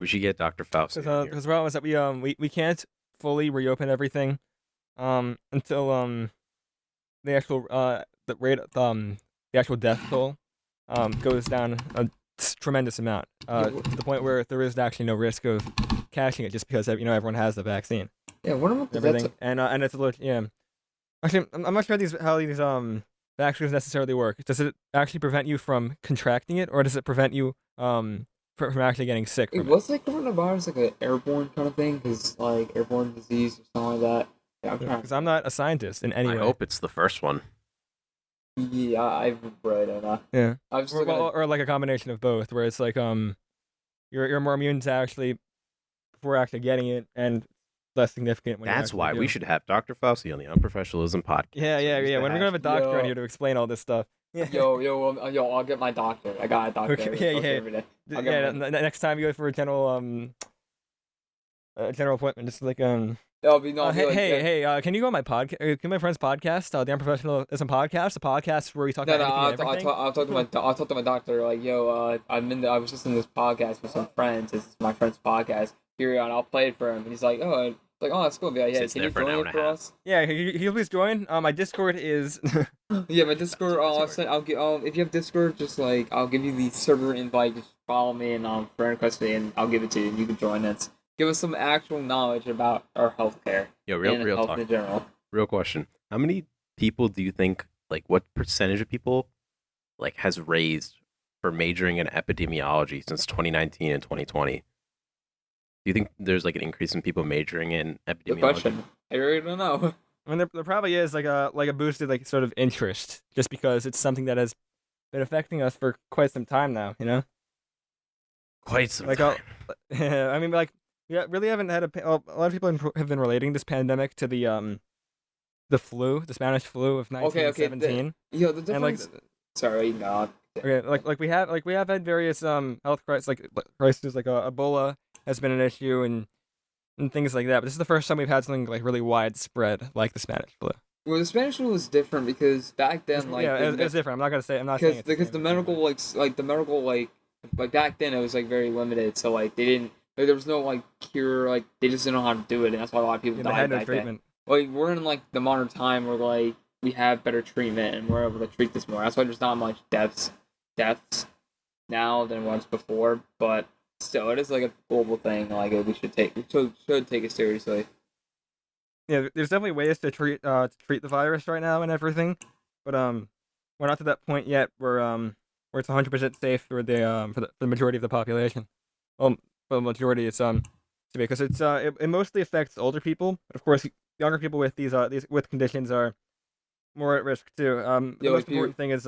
We should get Dr. Faust. Because the problem is that we can't fully reopen everything until the actual the rate the actual death toll goes down a tremendous amount to the point where there is actually no risk of catching it just because everyone has the vaccine. Yeah, what about Everything and it's a little Actually, I'm not sure how these vaccines necessarily work. Does it actually prevent you from contracting it, or does it prevent you from actually getting sick from it? What's like coronavirus like an airborne kind of thing? Because like airborne disease or something like that. Yeah, I'm trying. Because I'm not a scientist in any I way. hope it's the first one. Yeah, I really don't know. Yeah. I'm still gonna. Or like a combination of both, where it's like you're more immune to actually before actually getting it and less significant when you That's actually why do. we should have Dr. Fauci on the UnProfessionalism podcast. Yeah. When we're gonna have a doctor Yo. on here to explain all this stuff. Yeah. Yo, I'll get my doctor. I got a doctor. Okay, yeah. every day. I'll get Yeah. my- Next time you go for a general appointment, just like That'll be no. hey, can you go on my podcast? Can my friend's podcast, the Unprofessionalism podcast, the podcast where we talk No, about I'll anything and everything? talk to my doctor. Like, yo, I was listening to this podcast with some friends. This is my friend's podcast. Here, and I'll play it for him. And he's like, oh, that's cool. Be like, yeah, Sits can there you for an join hour it and a for half. us? Yeah, he'll please join. My Discord is Yeah, my Discord. If you have Discord, just like I'll give you the server invite. Just follow me and friend request me, and I'll give it to you, and you can join it. Give us some actual knowledge about our healthcare Yo, and real health talk. in general. Real question. How many people do you think, like, what percentage of people, like, has raised for majoring in epidemiology since 2019 and 2020? Do you think there's, like, an increase in people majoring in Good epidemiology? question. I really don't know. I mean, there probably is like a boosted like sort of interest, just because it's something that has been affecting us for quite some time now. Quite some Like, time. I mean, like, we really haven't had a lot of people have been relating this pandemic to the flu, the Spanish flu of Okay, 1917. Yo, the And, like, difference. Sorry, no. Okay, like we have had various health crises, like crises like Ebola has been an issue and things like that. But this is the first time we've had something like really widespread like the Spanish flu. Well, the Spanish flu was different because back then, like, yeah, it's different. I'm not saying it's because the medical like back then it was like very limited. So like they didn't like, there was no like cure. Like they just didn't know how to do it, and that's why a lot of people they died had no back then. treatment. Like we're in like the modern time where like we have better treatment and we're able to treat this more. That's why there's not much deaths now than once before. But still, it is like a global thing. Like we should take it seriously. Yeah, there's definitely ways to treat the virus right now and everything, but we're not to that point yet where it's 100% safe for the majority of the population. Well, for the majority, it's because it mostly affects older people, but of course younger people with these with conditions are more at risk too. The Yeah, most like important thing is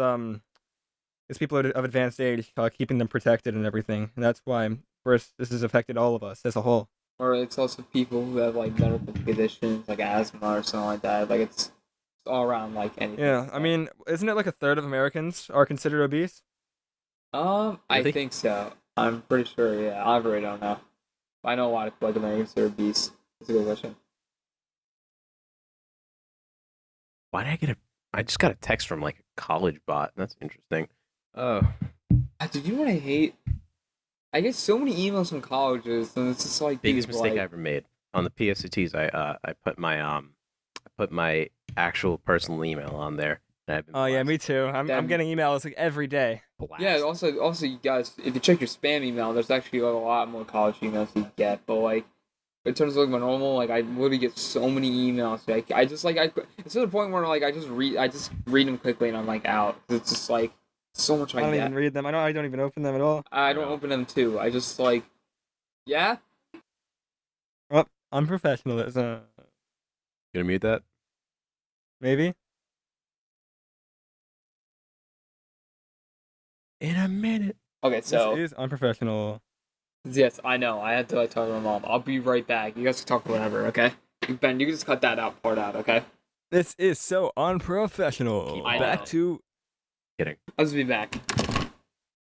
people of advanced age, keeping them protected and everything, and that's why, of course, this has affected all of us as a whole. Or it's also people who have like medical conditions like asthma or something like that. Like it's all around like anything. Yeah, I mean, isn't it like a third of Americans are considered obese? I Really? think so. I'm pretty sure. Yeah, I really don't know. I know a lot of like Americans that are obese. That's a good question. Why did I get a? I just got a text from like a college bot. That's interesting. Oh, Did you know what I hate? I get so many emails from colleges, and it's just like biggest dude, mistake like, I ever made on the PSATs. I put my actual personal email on there. And I've been Oh yeah, me too. I'm Then- getting emails like every day. Yeah. Also, you guys, if you check your spam email, there's actually like, a lot more college emails you get. But like, in terms of like my normal, like I literally get so many emails. Like I just like it's to the point where like I just read them quickly and I'm like out. It's just like so much I don't get. even read them. I don't even open them at all. I don't open them too. I just like, yeah. Oh, unprofessionalism. Gonna mute that. Maybe. In a minute. Okay, so This is unprofessional. yes, I know. I had to like talk to my mom. I'll be right back. You guys can talk whatever, okay? Ben, you can just cut that part out, okay? This is so unprofessional. I Back know. to Kidding. I'll just be back.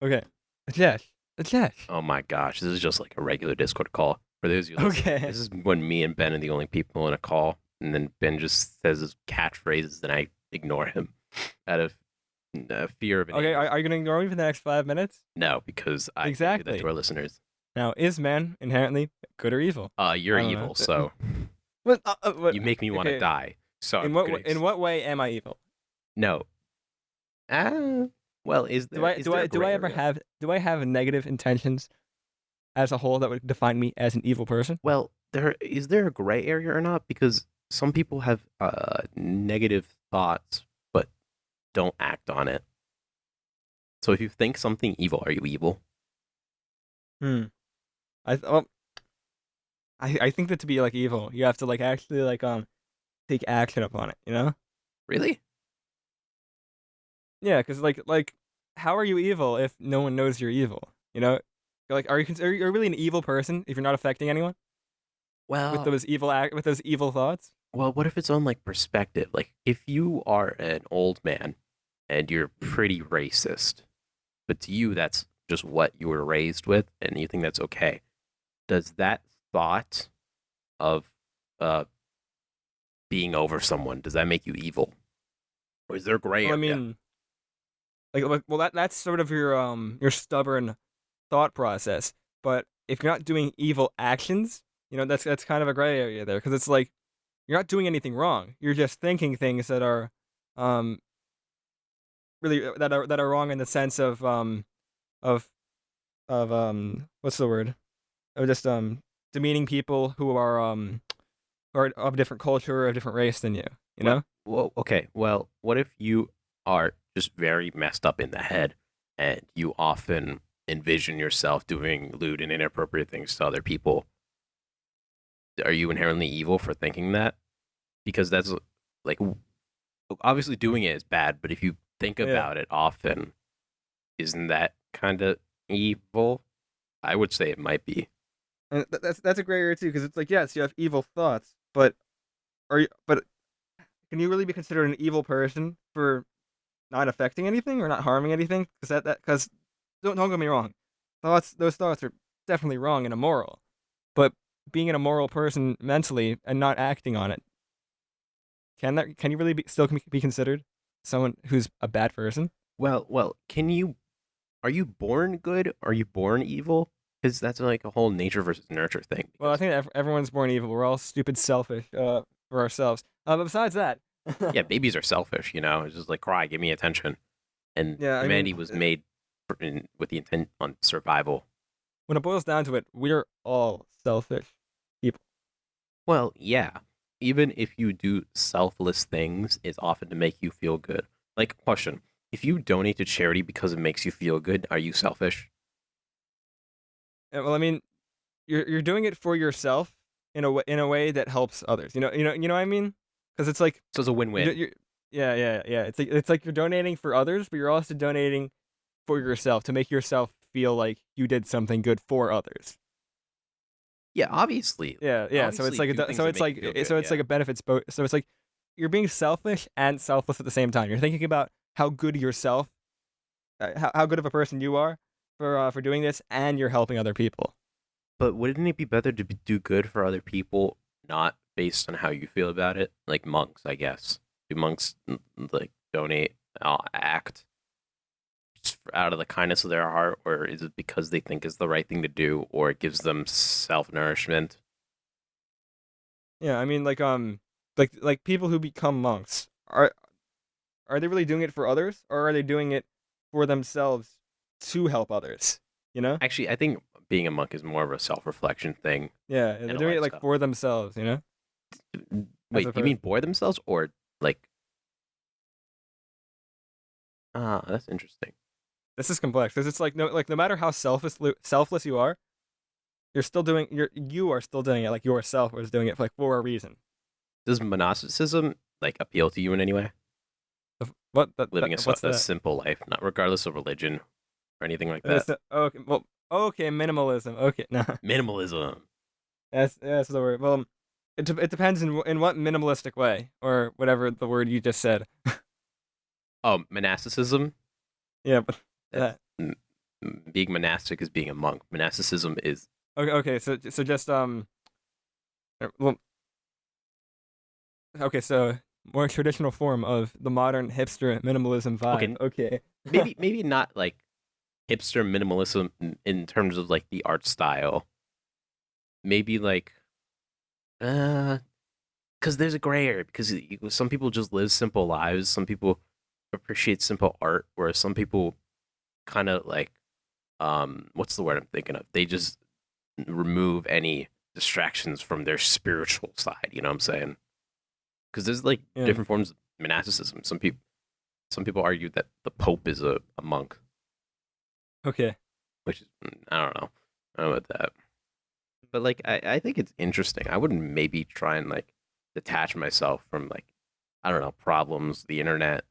okay. Ajesh. Oh my gosh, this is just like a regular Discord call. For those of you listening, Okay. this is when me and Ben are the only people in a call, and then Ben just says his catchphrases, and I ignore him out of fear of an Okay, email. are you gonna ignore me for the next 5 minutes? No, because I can't do Exactly. that to our listeners. Now, is man inherently good or evil? You're I don't know. evil, so What? you make me want to okay. die. So In what way am I evil? No. Well, is there? Do I ever have negative intentions as a whole that would define me as an evil person? Well, is there a gray area or not? Because some people have negative thoughts but don't act on it. So if you think something evil, are you evil? I think that to be like evil, you have to like actually like take action upon it. You know? Really? Yeah, because like how are you evil if no one knows you're evil? You know? Like, are you really an evil person if you're not affecting anyone Well, with those evil thoughts? well, what if it's on like perspective? Like if you are an old man and you're pretty racist, but to you that's just what you were raised with and you think that's okay. Does that thought of being over someone, does that make you evil? Or is there a gray Well, I area? mean, that's sort of your stubborn thought process. But if you're not doing evil actions, you know that's kind of a gray area there because it's like you're not doing anything wrong. You're just thinking things that are really that are wrong in the sense of of what's the word? Of just demeaning people who are of a different culture or a different race than you. You know? Well, okay. Well, what if you are just very messed up in the head and you often envision yourself doing lewd and inappropriate things to other people? Are you inherently evil for thinking that? Because that's like obviously doing it is bad, but if you think about it often, isn't that kind of evil? I would say it might be. And that's a gray area too because it's like yes, you have evil thoughts, but can you really be considered an evil person for not affecting anything or not harming anything? Because don't get me wrong, those thoughts are definitely wrong and immoral, but being an immoral person mentally and not acting on it, can you really still be considered someone who's a bad person? Well, are you born good? Are you born evil? Because that's like a whole nature versus nurture thing. Well, I think everyone's born evil. We're all stupid, selfish for ourselves. But besides that, Yeah, babies are selfish, you know. It's just like cry, give me attention. And Yeah, humanity was made with the intent on survival. when it boils down to it, we're all selfish people. Well, yeah. Even if you do selfless things, it's often to make you feel good. Like, question: if you donate to charity because it makes you feel good, are you selfish? Well, I mean, you're doing it for yourself in a way that helps others. You know what I mean? Because it's like So it's a win-win. yeah. It's like you're donating for others, but you're also donating for yourself to make yourself feel like you did something good for others. Yeah, obviously. Yeah. So it's Obviously like do things that make you feel good, like a benefits both. So it's like you're being selfish and selfless at the same time. You're thinking about how good yourself, how good of a person you are for doing this, and you're helping other people. But wouldn't it be better to do good for other people, not based on how you feel about it? Like monks, I guess. Do monks like donate, act just out of the kindness of their heart, or is it because they think it's the right thing to do, or it gives them self-nourishment? Yeah, I mean, like people who become monks are they really doing it for others, or are they doing it for themselves to help others? You know? Actually, I think being a monk is more of a self-reflection thing. Yeah, And they're a doing it like lifestyle. for themselves. You know? Wait, a you mean for themselves or like? That's interesting. This is complex because it's like no matter how selfless you are, you are still doing it like yourself was doing it for a reason. Does monasticism like appeal to you in any way? What Living what's a that? simple life, not regardless of religion or anything like It's that. okay, well, okay, minimalism. Okay, nah, Minimalism. that's the word. Well, it depends in what minimalistic way or whatever the word you just said. Oh, monasticism. Yeah, but That's that. being monastic is being a monk. Monasticism is Okay, so just well, okay, so more traditional form of the modern hipster minimalism vibe. okay. Okay. Maybe not like hipster minimalism in terms of like the art style. Maybe like because there's a gray area because some people just live simple lives. Some people appreciate simple art, whereas some people kind of like what's the word I'm thinking of? They just remove any distractions from their spiritual side. You know what I'm saying? Because there's like Yeah. different forms of monasticism. Some people argue that the Pope is a monk, Okay. which is I don't know. I don't know about that. But like I think it's interesting. I would maybe try and like detach myself from like I don't know, problems, the internet,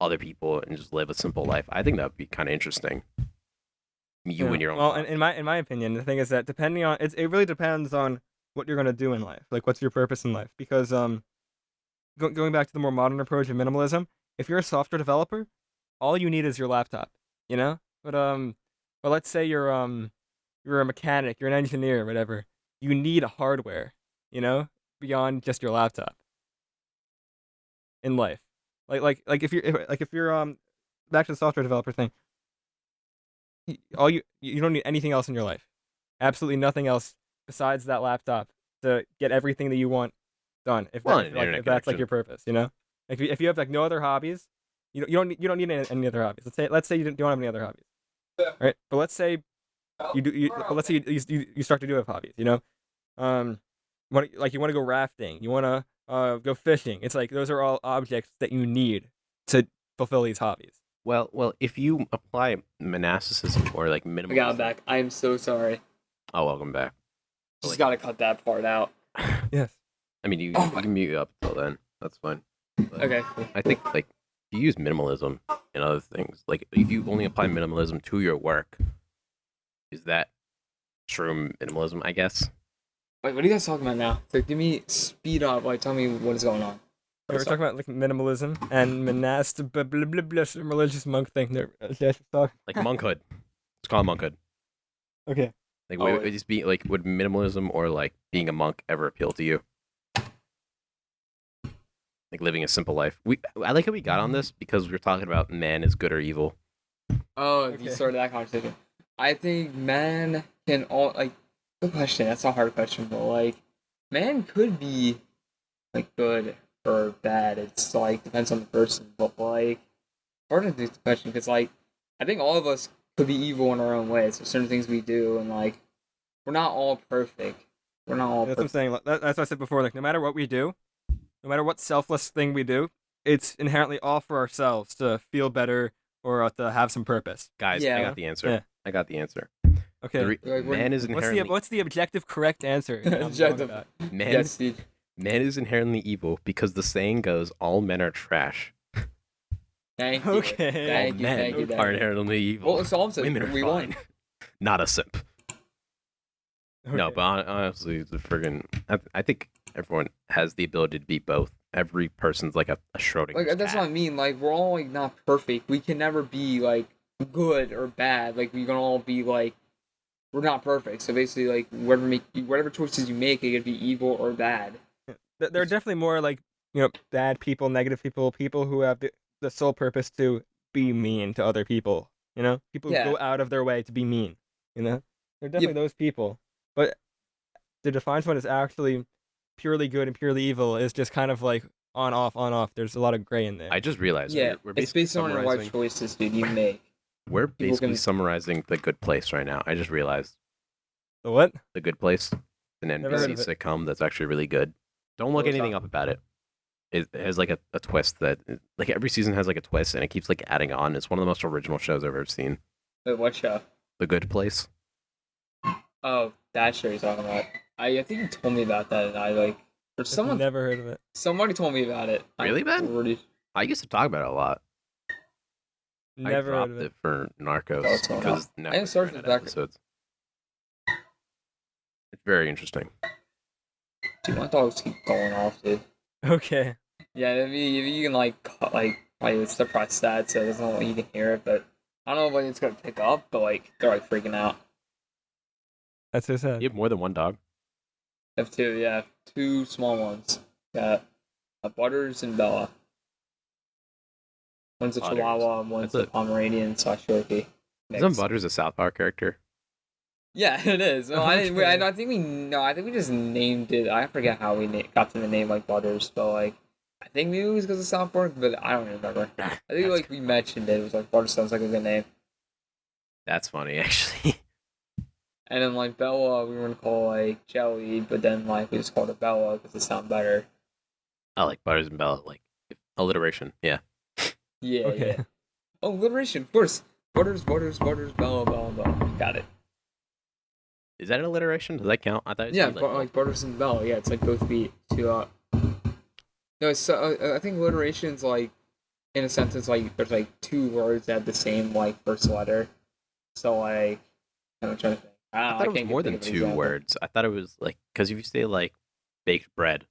other people, and just live a simple life. I think that would be kind of interesting. You Yeah. and your own Well, thoughts. in my opinion, the thing is that depending on it really depends on what you're gonna do in life. Like, what's your purpose in life? Because going back to the more modern approach of minimalism, if you're a software developer, all you need is your laptop. You know. But let's say you're a mechanic, you're an engineer, whatever. You need hardware. You know, beyond just your laptop in life. Like if you're back to the software developer thing, you don't need anything else in your life. Absolutely nothing else besides that laptop to get everything that you want done. Well, an internet If that's like connection. your purpose, you know. Like if you have like no other hobbies, you don't need any other hobbies. Let's say you don't have any other hobbies, right? But let's say but let's say you start to do have hobbies, you know. Um, you want to go rafting, you want to go fishing. It's like those are all objects that you need to fulfill these hobbies. Well, if you apply monasticism or like We got minimalism, him back. I am so sorry. oh, welcome back. Just gotta cut that part out. Yes. I mean, you can mute up till then. That's fine. But Okay, cool. I think like if you use minimalism and other things, like if you only apply minimalism to your work, is that true minimalism? I guess. Wait, what are you guys talking about now? So give me speed on. Like, tell me what is going on. We're talking about like minimalism and monastic blah, blah, blah, blah, some religious monk thing. Like monkhood. It's called monkhood. Okay. Like, Oh, would it just be like, would minimalism or like being a monk ever appeal to you? Like living a simple life. I like how we got on this because we were talking about man is good or evil. Oh, Okay. you started that conversation. I think man can all like. Good question. That's a hard question, but like, man could be like good or bad. It's like depends on the person, but like, hard to do the question because like, I think all of us could be evil in our own ways. There's certain things we do, and like, we're not all perfect. We're not all That's what I'm perfect. saying. That's what I said before. Like, no matter what we do, no matter what selfless thing we do, it's inherently all for ourselves to feel better or to have some purpose. Guys, I Yeah. got the answer. Yeah. I got the answer. Okay. Like, Man is inherently What's the objective correct answer? that I'm wrong Objective. about? man. Yes, Steve. Man is inherently evil because the saying goes, "All men are trash." Thank you. Okay. Thank All you. men Thank you. are Thank you. inherently evil. Well, so I'm saying Women are we fine. won. Not a simp. No, Okay. but honestly, the friggin' I think everyone has the ability to be both. every person's like a Schrodinger's Like that's cat. what I mean. Like we're all like not perfect. We can never be like good or bad. Like we can all be like we're not perfect. So basically, like whatever choices you make, it could be evil or bad. There are definitely more like bad people, negative people, people who have the sole purpose to be mean to other people. People who Yeah. go out of their way to be mean. There are definitely Yep. those people, but to define someone as actually purely good and purely evil is just kind of like on off. There's a lot of gray in there. I just realized Yeah, we're it's basically based on your life choices, dude. You make. We're People basically can- summarizing The Good Place right now. I just realized The what? The Good Place, an Never heard NBC of it. sitcom that's actually really good. Don't look What's anything that? up about it. It has like a twist that like every season has like a twist and it keeps like adding on. It's one of the most original shows I've ever seen. Wait, what show? The Good Place. Oh, that show you're talking about. I think you told me about that, and I like. Or someone. Never heard of it. Somebody told me about it. Really, Ben? Already. I used to talk about it a lot. Never I heard dropped of it. it for Narcos Oh, it's going because I haven't started Netflix the ran out back- of episodes. It's very interesting. Dude, my dogs keep going off, dude. Okay. Yeah, if you can like cut, like probably it's probably sad, so there's no way you can hear it, but I don't know when it's gonna pick up, but like they're like freaking out. That's so sad. You have more than one dog? I have two, yeah, two small ones. Got Butters and Bella. One's a Butters. Chihuahua and one's That's a Pomeranian / Yorkie. Isn't mix. Butters a South Park character? Yeah, it is. No, I didn't. Okay. I think we just named it. I forget how we got to the name like Butters, but like I think maybe it was because of South Park, but I don't remember. I think That's like we mentioned it. It was like Butters sounds like a good name. That's funny, actually. And then like Bella, we were gonna call like Jelly, but then like we just called it Bella because it sounded better. I like Butters and Bella, like alliteration. Yeah. Yeah, Okay. yeah. Oh, alliteration, of course. Butters, Bella, Bella. Got it. Is that alliteration? Does that count? I thought it Yeah, said, like Butters and Bella. Yeah, it's like both beat to. No, so I think alliteration's like in a sentence like there's like two words that have the same like first letter. So like I'm trying to think. I thought it was more than two words. I thought it was like because if you say like baked bread,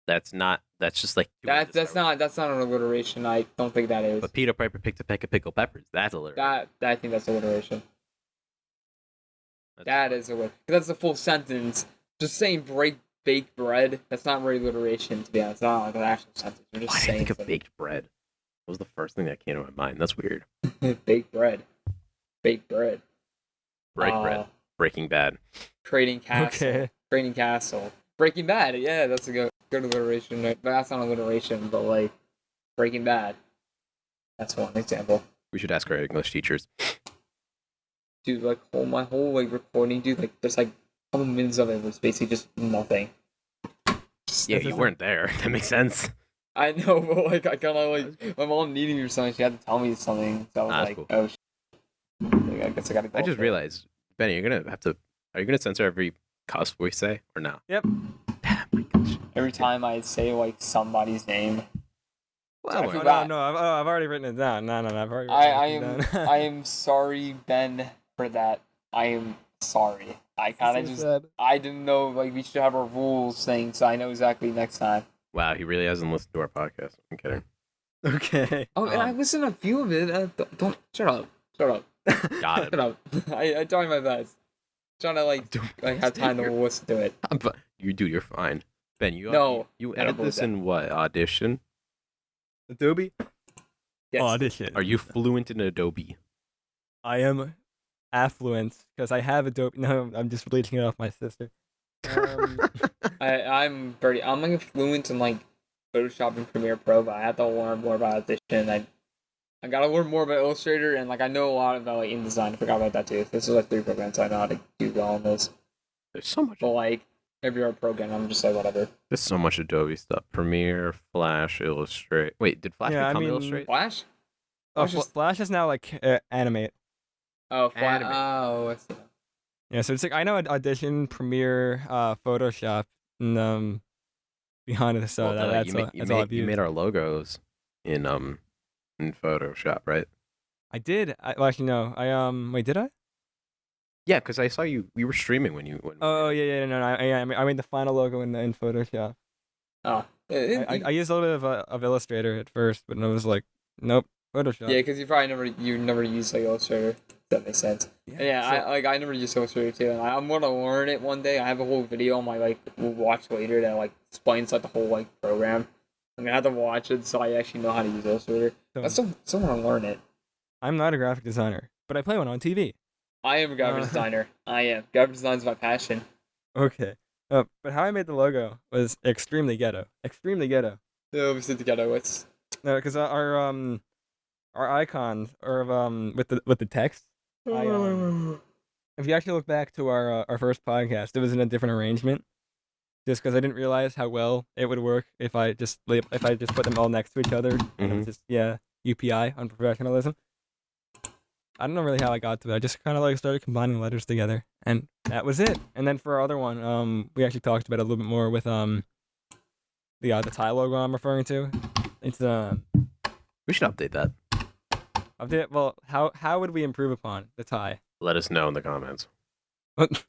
that's just like two words That's not an alliteration. I don't think that is. But Peter Piper picked a peck of pickled peppers. That's alliteration. That I think that's alliteration. That's That is alliteration. That's the full sentence. Just saying baked bread. That's not really alliteration to be honest. It's not like an actual sentence. You're just Why did I saying think of something. baked bread? That was the first thing that came to my mind. That's weird. Baked bread. Baked bread. Bread. Breaking Bad. Trading Castle. Okay. Trading Castle. Breaking Bad. Yeah, that's a good alliteration. But that's not alliteration, but like Breaking Bad. That's one example. We should ask our English teachers. Dude, like my whole like recording, dude, like there's like a couple minutes of it was basically just nothing. Yeah, you weren't there. That makes sense. I know, but like I kind of like my mom needed me or something. She had to tell me something, so I was That's like, cool. oh, like, I guess I gotta go. I just for it. realized, Benny, are you gonna censor every cuss we say or no? Yep. My gosh. Every time I say like somebody's name, Well, I well, forgot. No, I've already written it down. No, I've already I written am it down. I am sorry, Ben, for that. I am sorry. I kind of So just sad. I didn't know like we should have our rules thing, so I know exactly next time. wow, he really hasn't listened to our podcast. I'm kidding. Okay. Oh, and I listened to a few of it. Don't shut up. Got Shut it. up. I tried my best. Trying to like have time to listen to it. You're fine. Ben, No, you I edit don't believe this in what? Audition? Adobe Yes. Audition. Are you fluent in Adobe? I am affluent because I have Adobe. No, I'm just bleaching it off my sister. I'm like fluent in like Photoshop and Premiere Pro, but I have to learn more about Audition. I gotta learn more about Illustrator, and like I know a lot about like InDesign. I forgot about that too. This is like 3 programs I know how to do well in this. There's so much. But like every other program, I'm just like whatever. There's so much Adobe stuff. Premiere, Flash, Illustrate. Wait, did Flash Yeah, I become mean- Illustrate? Flash? Oh, Flash is- Flash is now like animate. Oh, Anime. Oh, I see. Yeah, so it's like I know Audition, Premiere, Photoshop, and behind it. So Well, duh, that's all I've you used. made our logos in Photoshop, right? I did. Well, actually, no. Wait, did I? Yeah, because I saw you were streaming when Oh yeah, no. I made the final logo in Photoshop. Oh. I used a little bit of Illustrator at first, but I was like, nope, Photoshop. Yeah, because you never use like Illustrator. If that makes sense. Yeah, so- I never used Illustrator too, and I'm gonna learn it one day. I have a whole video on my like watch later that like explains like the whole like program. I'm gonna have to watch it so I actually know how to use Illustrator. I still want to learn it. I'm not a graphic designer, but I play one on TV. I am a graphic designer. I am. Graphic design is my passion. Okay. But how I made the logo was extremely ghetto. Extremely ghetto. Yeah, we sit together. It's No, because our icons are with the text. If you actually look back to our first podcast, it was in a different arrangement. Just because I didn't realize how well it would work if I just put them all next to each other. And it was just UPI, unprofessionalism. I don't know really how I got to it. I just kind of like started combining letters together, and that was it. And then for our other one, we actually talked about it a little bit more with the tie logo I'm referring to. It's We should update that. update. Well, how would we improve upon the tie? Let us know in the comments.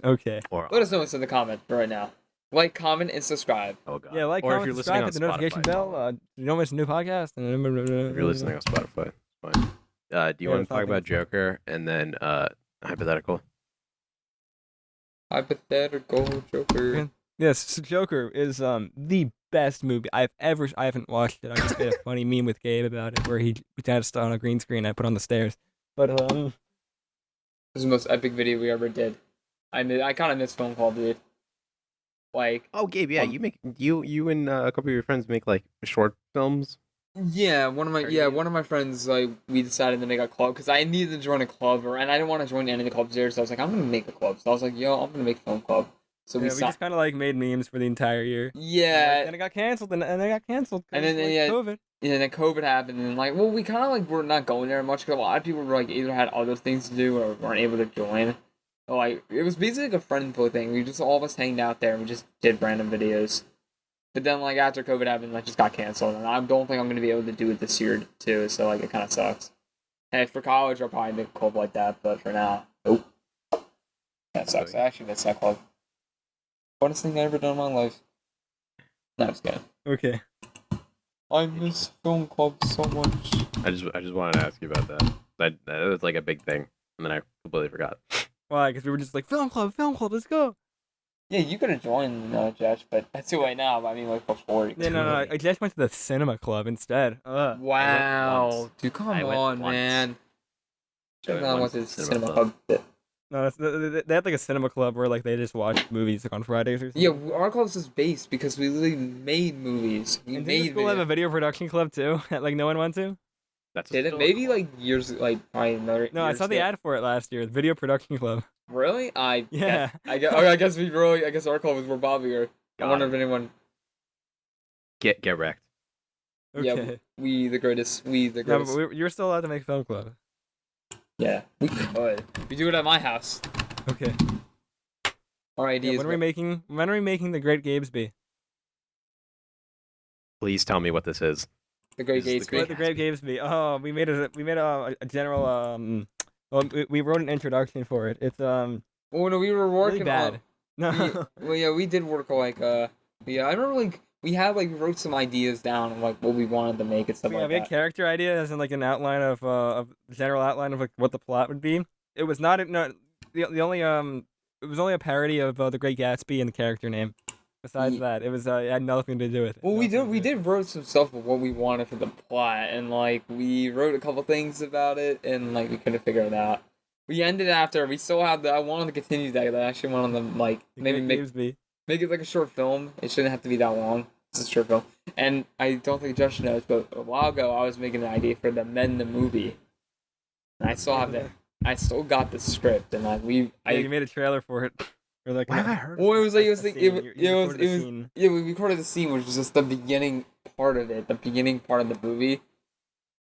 Okay. Or Let us know what's in the comments right now. Like, comment, and subscribe. oh god. Yeah, like, or if comment, you're subscribe, listening hit on the notification Spotify, bell. You don't miss a new podcast. If you're listening on Spotify, it's fine. Do you want to talk about Joker and then hypothetical? Hypothetical Joker. Yes, so Joker is the best movie I haven't watched it. I just made a funny meme with Gabe about it where he pretended to on a green screen I put on the stairs. But This is the most epic video we ever did. I kind of miss Phone Call, dude. Like, Oh, Gabe, yeah, you and a couple of your friends make like short films. yeah, one of my friends, like, we decided to make a club because I needed to join a club, and I didn't want to join any of the clubs there, so I was like, I'm gonna make a club. So I was like, yo, I'm gonna make a film club. So we just kind of like made memes for the entire year. Yeah. And it got canceled, and it got canceled. And then COVID. Yeah, and then COVID happened, and like, well, we kind of like were not going there much because a lot of people were like either had other things to do or weren't able to join. So, like, it was basically like a friend pool thing. We just all of us hanged out there and we just did random videos. But then, like, after COVID happened, like, just got canceled, and I don't think I'm gonna be able to do it this year too. So, like, it kind of sucks. Hey, for college, I'll probably make a club like that, but for now, nope. That sucks. I actually miss that club. Funnest thing I ever done in my life. No, I'm just kidding. Okay. I miss film club so much. I just wanted to ask you about that. That was like a big thing, and then I completely forgot. Why? Because we were just like film club, let's go. Yeah, you could have joined Josh, but that's too late now. But I mean, like before. Yeah, no. I just went to the cinema club instead. Wow, dude, come on, man. I went to the cinema club. No, they had like a cinema club where like they just watch movies like on Fridays or something. Yeah, our club's just based because we literally made movies. And did the school have a video production club too? That like no one went to? Did it? Maybe like years, like probably another. No, I saw the ad for it last year. The video production club. Really? Yeah. I guess I guess our club was more popular. I wonder if anyone. Get wrecked. Okay. Yeah, we the greatest. Yeah, but you're still allowed to make film club. Yeah, we could. We do it at my house. Okay. Our ideas. Yeah, when are we making the Great Gabesby? Please tell me what this is. The Great Gabesby. The Great Gabesby. Oh, we made a general well, we wrote an introduction for it. It's Well, no, we were working really bad. No. We did work like yeah, I remember like we wrote some ideas down of like what we wanted to make and stuff like we had that. character ideas and like an outline of general outline of like what the plot would be. It was not the only it was only a parody of The Great Gatsby and the character name. Besides that, it was it had nothing to do with it. Well, we did wrote some stuff of what we wanted for the plot, and like we wrote a couple things about it, and like we couldn't figure it out. We ended after we still had I wanted to continue that. I actually wanted to like maybe make it like a short film. It shouldn't have to be that long. It's a short film, and I don't think Josh knows, but a while ago I was making an idea for the Men the movie, and I still have that. I still got the script, and like you made a trailer for it. Or like, what have I heard? Well, it was we recorded the scene, which was just the beginning part of it, the beginning part of the movie,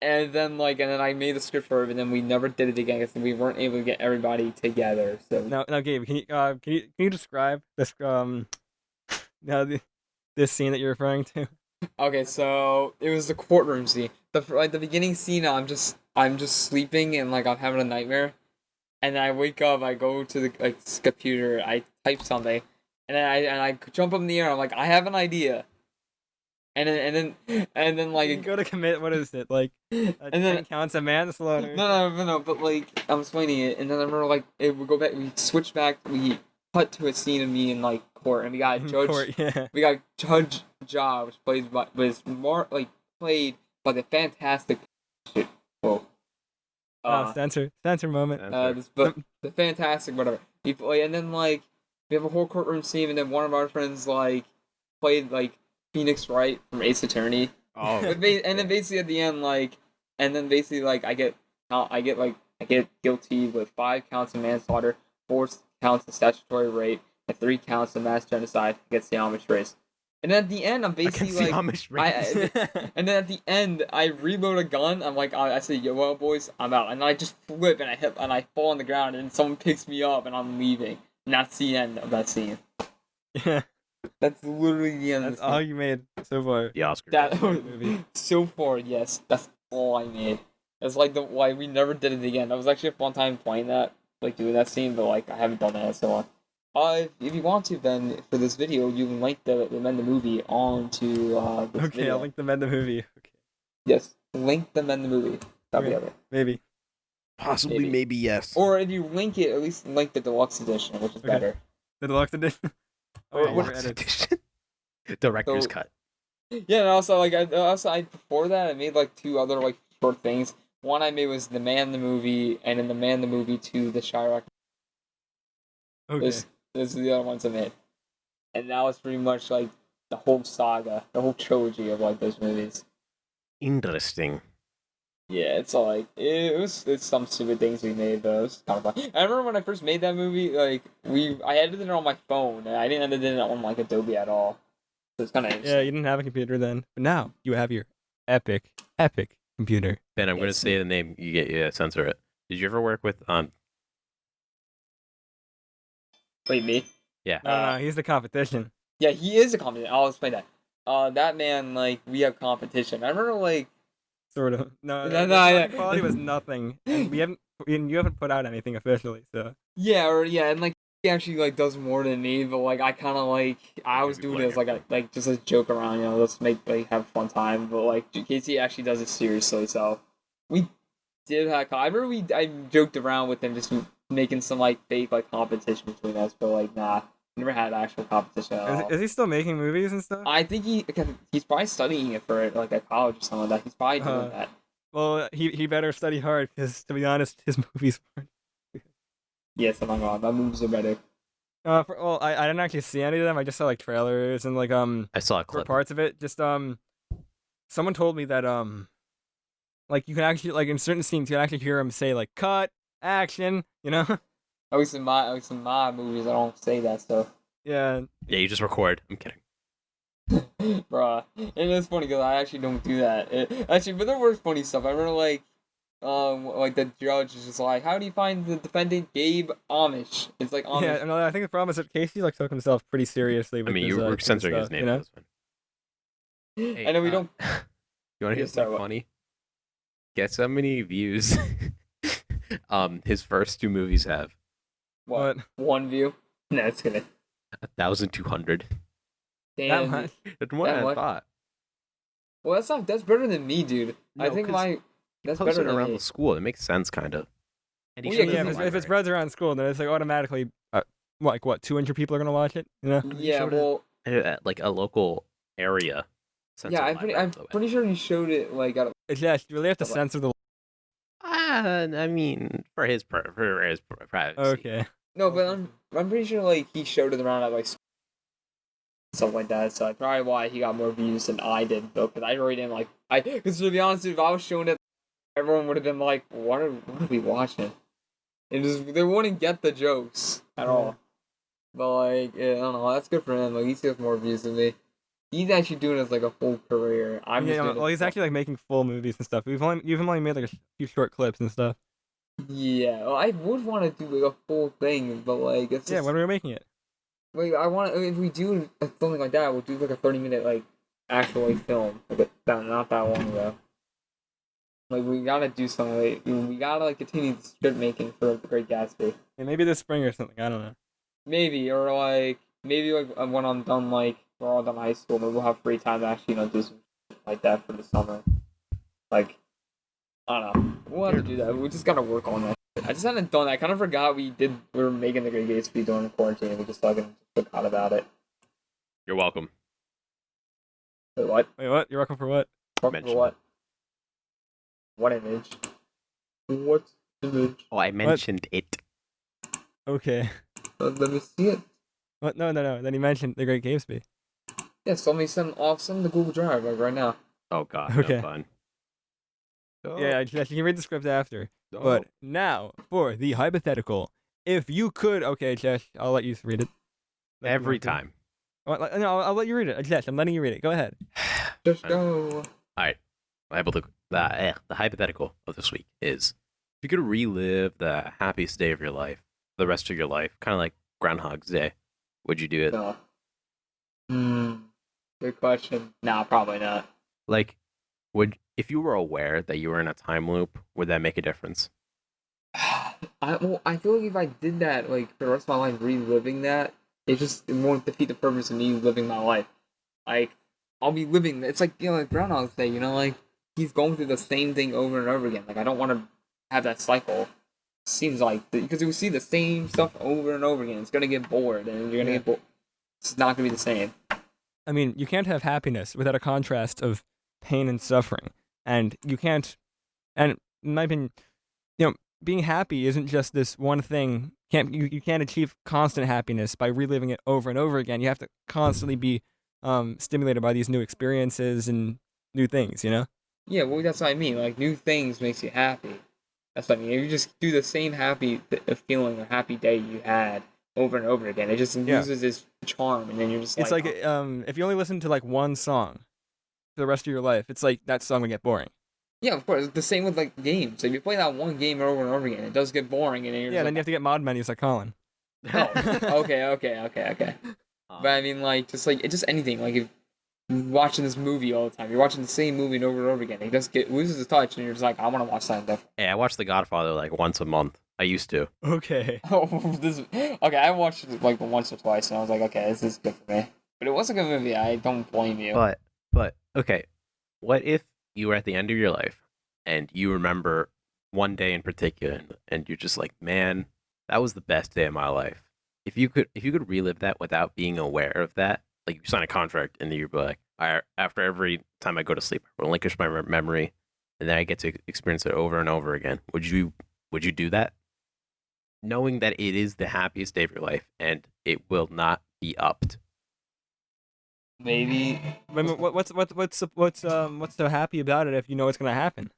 and then I made the script for it, and then we never did it again because we weren't able to get everybody together. So now, Gabe, can you describe this this scene that you're referring to? Okay, so it was the courtroom scene. The beginning scene, I'm just sleeping and like I'm having a nightmare. And then I wake up, I go to the computer, I type something, and then I jump up in the air. I'm like, I have an idea. and then You like go to commit. What is it like? and 10 then counts of manslaughter. no, but like I'm explaining it, and then I remember like it would go back. We switch back. We cut to a scene of me in like court, and we got In Judge. court, yeah. We got Judge Ja, which was more like played by the fantastic shit. Whoa. Censor moment. The fantastic whatever. He play, and then like we have a whole courtroom scene, and then one of our friends like played like Phoenix Wright from Ace Attorney. Oh, And then basically at the end, like, and then basically like I get guilty with 5 counts of manslaughter, 4 counts of statutory rape, and 3 counts of mass genocide against the Amish race. And then at the end, I'm basically against the like, Amish race. and then at the end, I reload a gun. I'm like, I say, yo, well, boys, I'm out. And I just flip and I fall on the ground, and someone picks me up, and I'm leaving. And that's the end of that scene. Yeah. That's literally the end. That's of the all scene. you made so far. The Oscar. That movie. So far, yes, that's all I made. It's like why we never did it again. That was actually a fun time playing that, like doing that scene, but like I haven't done that in so long. If you want to, then for this video, you can link the Men the movie onto this Okay, video. I'll link the Men the movie. Okay. Yes, link the Men the movie. That'll be Okay. it. Maybe. Possibly, maybe yes. Or if you link it, at least link the deluxe edition, which is Okay. better. The deluxe edition. Or yeah, what- your edits. edition. Director's So- cut. Yeah, and also I before that I made like 2 other like short things. One I made was the Man the movie, and in the Man the movie 2, the Chirac. Okay. Those are the other ones I made, and that was pretty much like the whole saga, the whole trilogy of like those movies. Interesting. Yeah, it's all like it's some stupid things we made, but it was kind of fun. I remember when I first made that movie, like I edited it on my phone, and I didn't edit it on like Adobe at all. So it's kind of Yeah, you didn't have a computer then, but now you have your epic computer. Ben, I'm going to Yes. say the name. Censor it. Did you ever work with Wait, me? Yeah. No, he's the competition. Yeah, he is a competition. I'll explain that. That man, like, we have competition. I remember, like, Sort of. No, No, the yeah. quality was nothing. And you haven't put out anything officially, so. and like he actually like does more than me, but like I kind of like I was doing it as like just a joke around, let's make like have a fun time. But like Casey actually does it seriously, so we did have. I remember I joked around with him just making some like fake like competition between us, but like nah, never had actual competition at all. Is he still making movies and stuff? I think he's probably studying it for like at college or something like that. He's probably doing that. Well, he better study hard, because to be honest, his movies weren't. Yes, I'm not wrong. My movies are better. I didn't actually see any of them. I just saw like trailers and like I saw a for clip. parts of it. Just someone told me that like you can actually like in certain scenes you can actually hear him say like cut action, you know? At least in my movies, I don't say that stuff. Yeah. Yeah, you just record. I'm kidding. Bruh. And it's funny because I actually don't do that. But there was funny stuff. I remember like the judge is just like, how do you find the defendant Gabe Amish? It's like Amish. Yeah, no, I think the problem is that Casey like took himself pretty seriously. With I mean, his, you were with censoring stuff, his name. you know? That's fine. Hey, I know we don't. You want to hear Yeah, sorry, something what? funny? Guess how many views his first 2 movies have? What? One view? No, it's kidding. 1,200. Damn. much? That's more That than I much? thought. Well, that's better than me, dude. I No, think 'cause that's Post better it than around me. the school. It makes sense, kind of. And he Well, showed yeah, it in Yeah, the if it library. spreads around school, then it's like automatically, like what, 200 people are gonna watch it, you know? He Yeah, showed it well, at like a local area. yeah, I'm pretty sure he showed it like at. It's yeah, you really have to Like- censor the. I mean, for his privacy. Okay. No, but I'm pretty sure like he showed it around at like stuff like that. So that's probably why he got more views than I did, though. Because I really didn't like because to be honest, if I was showing it, everyone would have been like, "What are we watching?" And just they wouldn't get the jokes at all. But like, yeah, I don't know. That's good for him. Like he still has more views than me. He's actually doing this like a full career. I'm just doing it well, he's for- actually like making full movies and stuff. You've only made like a few short clips and stuff. Yeah, well, I would want to do like a full thing, but like it's just, Yeah, when are we making it? like I want if we do something like that, we'll do like a 30-minute like actual like film, like not that long though. Like we gotta do something. Like, we gotta like continue the script making for The Great Gatsby. Yeah, maybe this spring or something. I don't know. Maybe like when I'm done like we're all done high school, maybe we'll have free time to actually, do some shit like that for the summer. Like, I don't know. We'll have to do that. We just gotta work on that. I just hadn't done that. I kind of forgot we were making the Great Gabe speed during the quarantine. We just fucking forgot about it. You're welcome. Wait, what? Wait, what? You're welcome for what? For Mention what? it. What image? What image? Oh, I mentioned it. Okay. Let me see it. What? No. Then he mentioned the Great Gamesby. Yeah, so let me send the Google Drive right now. Oh God, Okay. no fun. Yeah, you can read the script after. But now for the hypothetical. If you could, okay, Josh, I'll let you read it. Like you every want to. time. No, I'll let you read it. Josh, I'm letting you read it. Go ahead. Just go. All right. The hypothetical of this week is if you could relive the happiest day of your life, the rest of your life, kind of like Groundhog's Day, would you do it? No. Good question. Nah, probably not. Like, if you were aware that you were in a time loop, would that make a difference? I feel like if I did that, like for the rest of my life, reliving that, it won't defeat the purpose of me living my life. Like I'll be living. It's like like Groundhog's Day. Like he's going through the same thing over and over again. Like I don't want to have that cycle. Seems like because you see the same stuff over and over again, it's gonna get bored, and you're gonna get bored. It's not gonna be the same. I mean, you can't have happiness without a contrast of pain and suffering. And you can't, and in my opinion, being happy isn't just this one thing. You can't achieve constant happiness by reliving it over and over again. You have to constantly be stimulated by these new experiences and new things, Yeah, well, that's what I mean. Like new things makes you happy. That's what I mean. If you just do the same happy feeling or happy day you had over and over again, it just loses its charm, and then you're just It's like if you only listen to like one song for the rest of your life, it's like that song would get boring. Yeah, of course. The same with like games. If you play that one game over and over again, it does get boring, and then you're then you have to get mod menus like Colin. Oh, okay. But I mean, like, it's just anything. Like, if you're watching this movie all the time, you're watching the same movie over and over again. It just loses its touch, and you're just like, I want to watch something different. Hey, I watch The Godfather like once a month. I used to. Okay. Okay. I watched it like once or twice, and I was like, okay, this is good for me. But it was a good movie. I don't blame you. But okay, what if you were at the end of your life and you remember one day in particular, and you're just like, man, that was the best day of my life. If you could relive that without being aware of that, like you sign a contract and you'd be like, after every time I go to sleep, I relinquish my memory, and then I get to experience it over and over again. Would you do that, knowing that it is the happiest day of your life and it will not be upped? Maybe. What's so happy about it if you know what's gonna happen?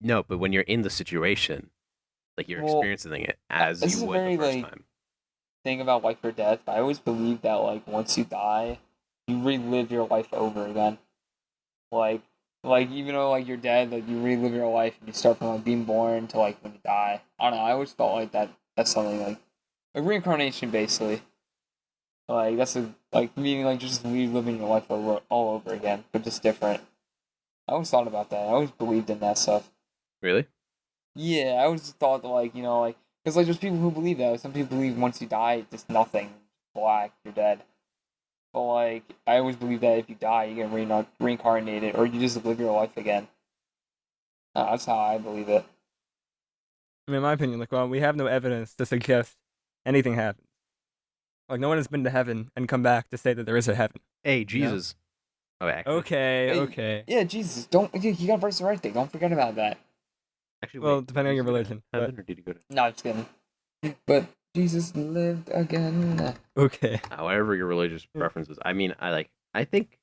No, but when you're in the situation, like you're experiencing it as you would the first time. Thing about life or death. I always believe that like once you die, you relive your life over again. Like even though like you're dead, like you relive your life and you start from like being born to like when you die. I don't know. I always felt like that's something like reincarnation basically. Like that's meaning like just reliving your life all over again, but just different. I always thought about that. I always believed in that stuff. Really? Yeah, I always thought that because like there's people who believe that. Some people believe once you die, it's just nothing, black, you're dead. But like I always believe that if you die, you get reincarnated, or you just live your life again. That's how I believe it. I mean, in my opinion, we have no evidence to suggest anything happened. Like, no one has been to heaven and come back to say that there is a heaven. Hey, Jesus. No? Oh, actually, Okay. Yeah, Jesus, you gotta resurrect it. Don't forget about that. Actually, Well, wait, depending on your religion. Heaven, or did you go to? No, I'm just kidding. But Jesus lived again. Okay. However, your religious preferences. I mean, I think.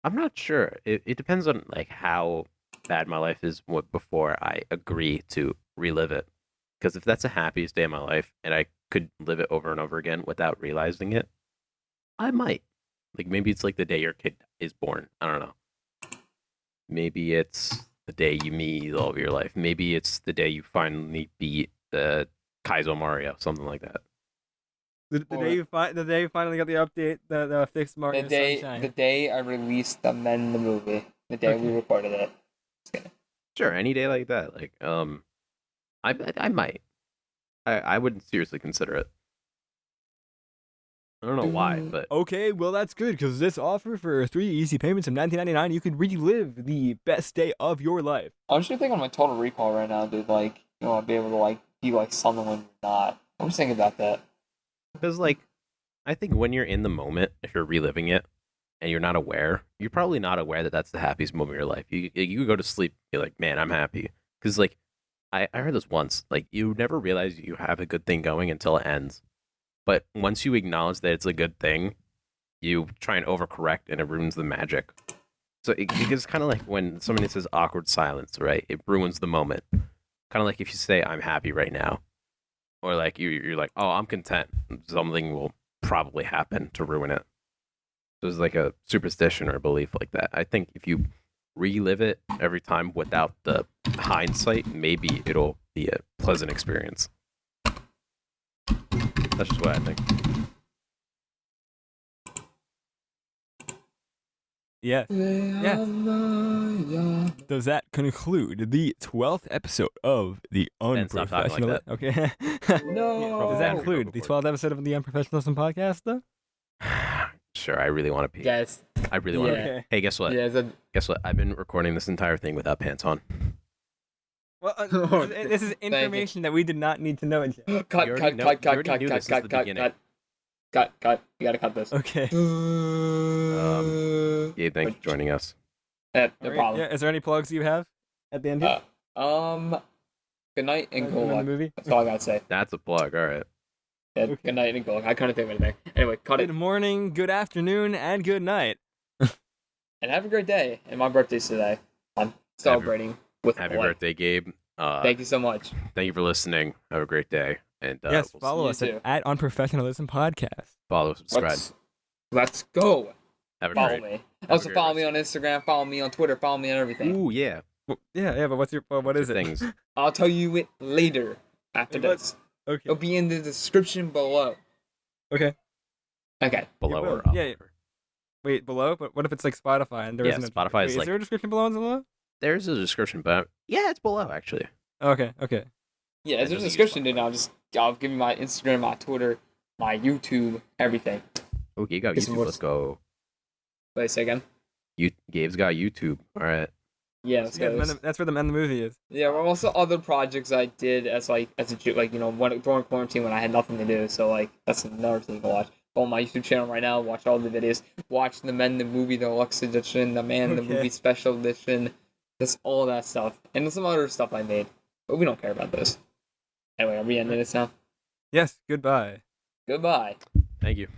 I'm not sure. It depends on like how bad my life is before I agree to relive it. Because if that's the happiest day of my life and I could live it over and over again without realizing it, I might. Like maybe it's like the day your kid is born. I don't know. Maybe it's the day you meet all of your life. Maybe it's the day you finally beat Kaizo Mario, something like that. The day you finally got the update, the fixed Mario Sunshine. The day I released the movie. The day we recorded it. Sure, any day like that. Like I might. I wouldn't seriously consider it. I don't know why, but Okay, well that's good because this offer for 3 easy payments of $19.99, you could relive the best day of your life. I was just thinking on my Total Recall right now, dude. Like, you know, I'd be able to like be like something when you're not. I was thinking about that. because like I think when you're in the moment, if you're reliving it and you're not aware, you're probably not aware that that's the happiest moment of your life. You go to sleep, you're like, man, I'm happy, because like I heard this once, like you never realize you have a good thing going until it ends. But once you acknowledge that it's a good thing, you try and overcorrect and it ruins the magic. So it is kind of like when somebody says awkward silence, right? It ruins the moment. Kind of like if you say, I'm happy right now. Or like you're like, oh, I'm content. Something will probably happen to ruin it. So it's like a superstition or a belief like that. I think if you relive it every time without the hindsight, maybe it'll be a pleasant experience. That's just what I think. Yes. Yes. Does that conclude the 12th episode of the Ben, stop talking like Unprofessional? Okay. No. Does that include the 12th episode of the Unprofessionalism podcast, though? Sure, I really want to pee. Yes. I really want to Yeah. pee. Hey, guess what? Yeah. Guess what? I've been recording this entire thing without pants on. Well, this is information that we did not need to know. You already knew this is the beginning. Cut. You gotta cut this. Okay. Gabe, thanks for joining us. No Alright, problem. yeah, is there any plugs you have at the end here? Good night and good Recommend the luck. movie? That's all I gotta say. That's a plug. All right. Yeah, Okay. Good night and good luck. I couldn't think of anything. Anyway, cut it. Good morning, good afternoon, and good night. And have a great day. And my birthday's today. I'm celebrating with Happy life. birthday, Gabe. Thank you so much. Thank you for listening. Have a great day. And Yes, we'll follow you us too. at Unprofessionalism Podcast. follow, subscribe. Let's go. Have a Follow great. me. a Also great follow me rest. on Instagram. Follow me on Twitter. Follow me on everything. Ooh, yeah. Well, yeah, but what is it? Things. I'll tell you it later after What? this. Okay. It'll be in the description below. Okay. Okay. Below will. or up. Yeah. Wait, below? But what if it's like Spotify and there Yeah, isn't a Spotify wait, is is like- there a description below and below? There's a description, but yeah, it's below actually. Okay. Yeah, That there's a doesn't use description, dude. Spotify. I'll give you my Instagram, my Twitter, my YouTube, everything. Okay, you got This is YouTube. what's- Let's go. Wait a second. Gabe's got YouTube. All right. Yeah, let's Yeah, go. that's where the end of the movie is. Yeah, well, also other projects I did as a like you know during quarantine when I had nothing to do. So like that's another thing to watch. Go on my YouTube channel right now. Watch all the videos. Watch the Men the Movie Deluxe Edition, the Man the Okay. Movie Special Edition. Just all that stuff and some other stuff I made, but we don't care about those. Anyway, are we ending this now? Yes. Goodbye. Goodbye. Thank you.